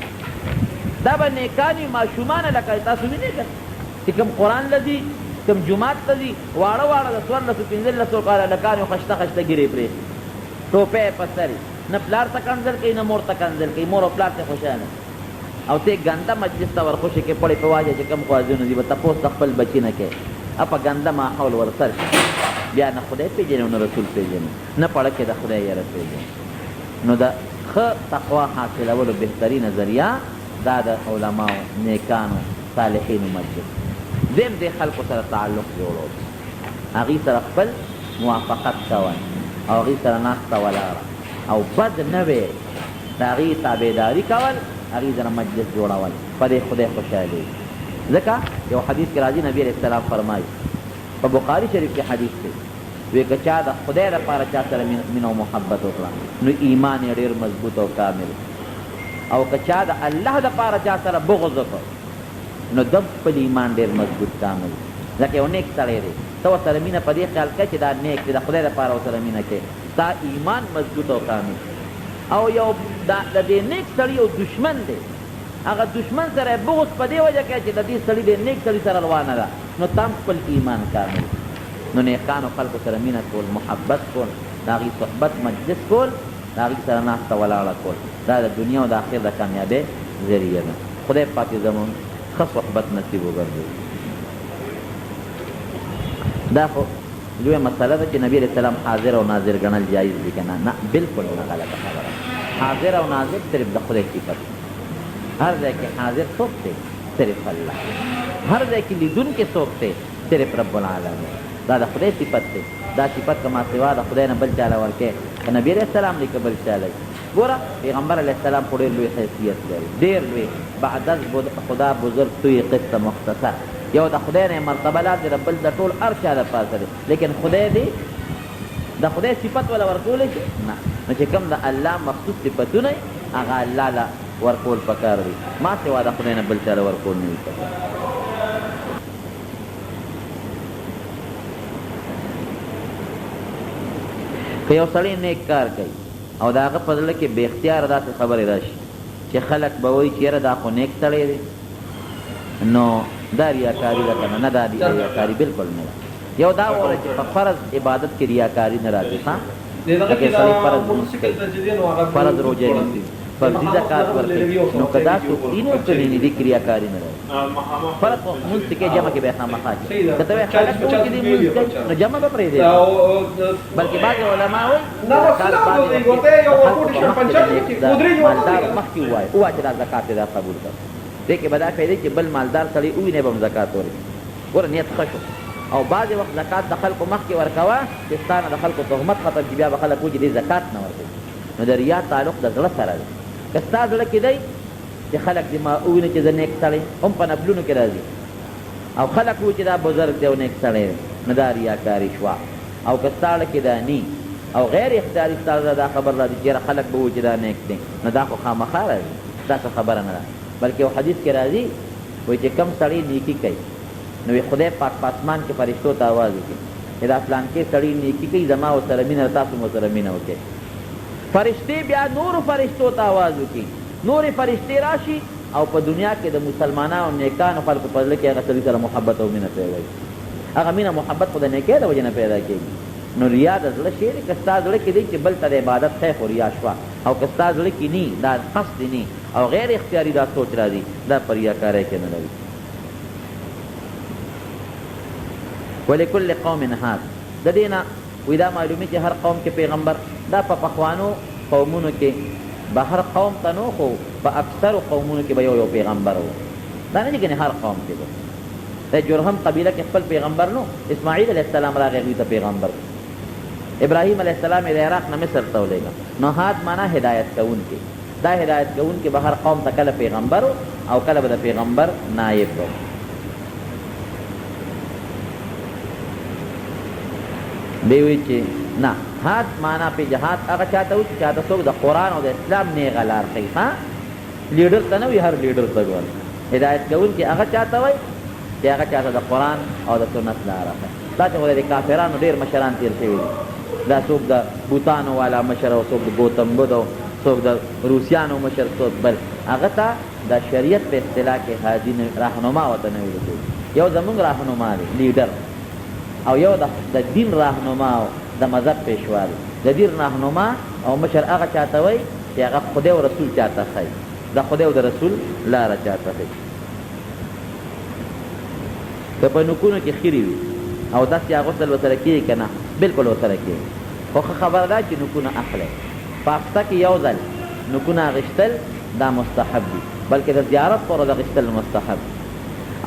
دا به نیکان وي ماشومانه لکه تاسو وینئ که چې کوم قرآن لځي کوم جومات ته ځي واړه واړه د 1400-1500 کاله لکان یو خشته خشته ګیرې پرېښي ټوپۍ یې په سر نه پلار ته کنځل کوي نه مور ته کنځل کوي مور او پلار ته خوشحاله او ته ګنده مجلس ته ورخوشې کې پړې په واجه چې کوم خوازونه دي به تپوس د خپل بچي نه کوې په ګنده ماحول ورسر بیا نه خدای پېژنې او نه رسول پېژنې نه پړه کې د خدای یاره پېژنې نو د ښه تقوا حاصلولو بهترینه ذریعه دا د علماو نیکانو صالحینو مجلس دیم دې خلکو سره تعلق جوړول هغې سره خپل موافقت کول او هغې سره ناسته ولاړه او بد نه وی د هغې تابعداري کول هغې سره مجلس جوړول په دې خدای خوشحالي ځکه یو حدیث کې راځي نبي علیه السلام فرمایي په بخاري شریف کې حدیث دی وی که چا د خدای لپاره چا سره مینه او محبت وکړه نو ایمان یې ډېر مضبوط او کامل او که چا د الله دپاره چا سره بغض وکړ نو دم خپل ایمان ډېر مضبوط کامل ځکه یو نیک سړی دی ته ورسره مینه په دې خیال کوې چې دا نیک دی د خدای دپاره ورسره مینه کوې ستا ایمان مضبوط او کامل او یو د دې نیک سړي یو دشمن دی هغه دشمن سره یې بغض په دې وجه کوي چې د دې سړي د نیک سړي سره روانه ده نو تا هم خپل ایمان کامل نو نیکانو خلکو سره مینه کول محبت کول د هغې صحبت مجلس کول د هغې سره ناسته ولاړه کول دا د دنیا او د آخر د کامیابۍ ذریعه ده خدای پاک دې زموږ ښه صحبت نصیب وګرځوي دا خو لویه مسله ده چې نبي علیه السلام حاضر او ناظر ګڼل جایز دي که نه نه بلکل نه غلطه خبره حاضر او ناظر صرف د خدای صفت هر ځای کې حاضر څوک دی صرف الله هر ځای کې لیدونکی څوک دی صرف رب العالمین دا د خدای صفت دی دا صفت که ما سوا د خدای نه بل چاله ورکې که نبي علیه السلام دی که بل چاله ګوره پیغمبر علیه السلام خو ډېر لوی حیثیت لري ډېر لوی بعد از خدا بزرگ توی قصه مختصر یو د خدای نه مرتبه لاندې د بل د ټول هر چا د پاسه دی لیکن خدای دی د خدای صفت ولا ورکولی شي نه نو چې کوم د الله مخصوص صفتونه هغه الله له ورکول پکار دی ما سوا د خدای نه بل چا له ورکول نه وي پکار که یو سړی نیک کار کوي او د هغه په زړه کې بې اختیاره داسې خبرې راشي چې خلک به وایي چې یاره دا خو نیک سړی دی نو دا ریاکاري ده که نه دا ریاکاري بلکل نه ده یو دا وویله چې په فرض عبادت کې ریاکاري نه راځي ښه لکه سړی فرض روژه نیسي فرضي زکات ورکوي نو که دا څوک دي نو که نه دي کې ریاکاري نه راځي فرض خو لمونځ چې کوې جمع کې به یې خامخا کوي که ته وایې خلک ټول چې دي لمونځ کوي نو جمع به پرېږدې بلکې بعضې علما وایي زکات مالدار مخکې ووایه ووایه چې دا زکات یې دا قبول کړه دې کې به دا فایدې چې بل مالدار سړی ووینې به هم زکات ورکړي ګوره نیت ښه شو او بعضې وخت زکات د خلکو مخکې ورکوه چې ستا نه د خلکو تهمت ختم چې بیا به خلک وایي چې دې زکات نه ورکوي نو د ریا تعلق د زړه سره دی که ستا زړه کې دی چې خلک دې ما وویني چې زه نیک سړی هم په نفلونو کې راځي او خلک وایي چې دا بزرګ دی او نیک سړی دی نو دا ریاکاري شوه او که ستا زړه کې دا نی او غیر اختیاري ستا دا خبر راځي چې یاره خلک به وایي چې دا نیک دی نو دا خو خامخا راځي داسې خبره نه ده بلکې یو حدیث کې راځي وایي چې کم سړی نیکي کوي نو خدای پاک په اسمان کې فرشتو ته آواز وکړي چې دا فلانکې سړی نیکي کوي زما ورسره مینه تاسو هم ورسره مینه وکړئ فرشتې بیا نورو فرشتو ته آواز وکړي نورې فرشتې راشي او په دنیا کې د مسلمانانو نیکانو خلکو په زړه کې هغه سړي سره محبت او مینه پیدا کړي هغه مینه محبت خو د نیکۍ د وجې نه پیدا کېږي نو ریا د زړه شی دی که ستا زړه کې دی چې بل ته د عبادت خیر خو ریا شوه او که ستا زړه کې نی دا قصد نی او غیر اختیاري دا سوچ راځي دا په ریاکارۍ کې نه لري ولکل قوم هاد د دې نه وایي دا معلومي چې هر قوم کې پیغمبر دا په پخوانو قومونو کې به هر قوم ته نو خو په اکثرو قومونو کې به یو پیغمبر و دا نه دي که هر قوم کې به د جرهم قبیله کې خپل پیغمبر نو اسماعیل علیه السلام راغی هغوی ته پیغمبر ابراهیم علیه السلام یې د عراق نه مصر ته ولېږه نو هاد معنا هدایت کوونکی دا هدایت کوونکی به هر قوم ته کله پیغمبر او کله به د پیغمبر نایب و دی وی چې نه هاد معنا په جهاد هغه چاته و چې چاته څوک د قرآن او د اسلام نیغه لار ښیي ها لیډر ته نه وي هر لیډر ته ګوره هدایت کوونکی هغه چاته وایي چې هغه چاته د قرآن او د سنت لاره ښیي دا چې خو د کافرانو ډېر مشران تېر شوي دي دا څوک د بوتانو والا مشر او څوک د گوتم بد او څوک د روسیانو مشر څوک بل هغه ته د شریعت په اصطلاح کې هادي راهنما ورته نه ویل کېږي یو زمونږ راهنما دی لیډر او یو د دین راهنما او د مذهب پیشوا دی د دین راهنما او مشر هغه چاته وایي چې هغه خدای او رسول چاته ښیي د خدای او د رسول لاره چاته ښیي که په نوکونو کې خیرې وي او داسې اغوستل ورسره کېږي که نه بلکل ورسره کېږي خو ښه خبره ده چې نوکونه اخلی په هفته کې یو ځل نوکونه اخیستل دا مستحب دي بلکې د زیارت پر ورځ اخیستل مستحب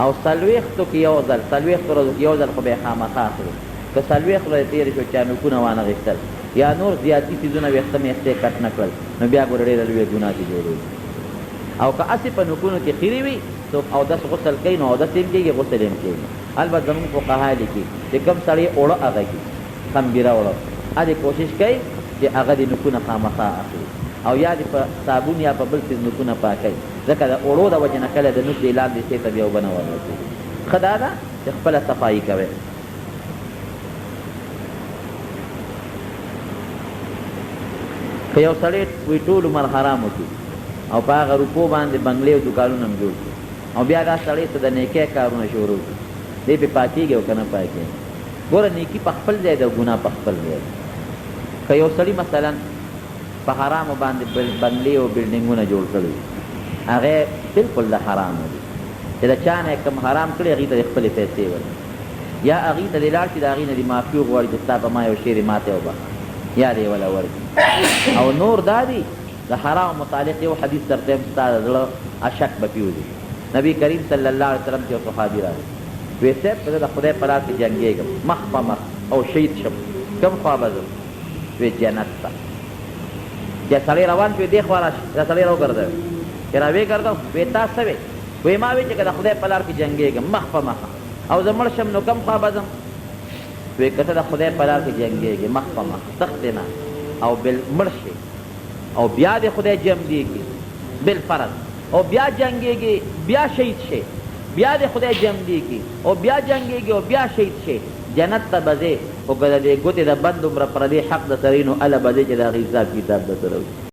او څلوېښتو کې یو ځل څلوېښتو ورځو کې یو ځل خو به یې خامخا اخلي که څلوېښت ورځې تېرې شوې چا نوکونه وانه غېستل یا نور زیاتي څیزونه ویښته میښتې کټ نه کړل نو بیا ګوره ډېره لویه ګناه کې جوړېږي او که هسې په نوکونو کې خیرې وي څوک اودس غسل کوي نو اودس یې هم کېږي غسل یې هم کېږي البته زمونږ فقها لیکي چې کوم سړی اوړه هغه کي خمبیره اوړه هغې کوشش کوي چې هغه د نوکونه خامخا اخلي او یا دې په صابون یا په بل څیز نوکونه پاکوي ځکه د اوړو د وجې نه کله د نوک د لاندې سې ته بیا اوبه نه وررسېږي ښه دا ده چې خپله صفایي کوئ که یو سړی وي ټول عمر حرام وکړي او په هغه روپو باندې بنګلې او دوکانونه هم جوړ کړي او بیا دا سړی څه د نیکۍ کارونه شروع کړي دی پې پاکېږي او که نه پاکېږي ګوره نیکي په خپل ځای ده او ګناه په خپل ځای ده که یو سړي مثلا په حرامو باندې بنګلې او بلډینګونه جوړ کړي هغې بلکل د حرامو دي چې د چا نه یې کوم حرام کړي هغې ته د خپلې پیسې ورکړي یا هغې ته دې لاړ شي د هغې نه دې معافي وغواړي چې ستا په ما یو شی دې ماته وبخښه یا دې وله ورکړي او نور دا دي د حرام متعلق یو حدیث درته هم ستا د زړه اشک به پې وځي نبي کریم صلی الله علیه وسلم چې یو صحابي راغی وی صاحب که زه د خدای په لار کې جنګېږم مخ په مخ او شهید شم کوم خوا به ځم وی جنت ته چې سړی روان شوی دې خوا راشي دا سړی راوګرځوي چې راویې ګرځم وی تا څه وی وی ما وی چې که د خدای په لار کې جنګېږم مخ په مخ او زه مړ شم نو کوم خوا به ځم وی که ته د خدای په لار کې جنګېږې مخ په مخ تختې نه او مړ شي او بیا د خدای جمع دیږي بالفرض او بیا جنګېږي بیا شهید شي بیا د خدای جمع دیږي او بیا جنګېږي او بیا شهید شي جنت ته به ځې خو که د دې ګوتې د بند عمره پردې حق د سړی نو هله به ځې چې د هغې حساب کتاب به سره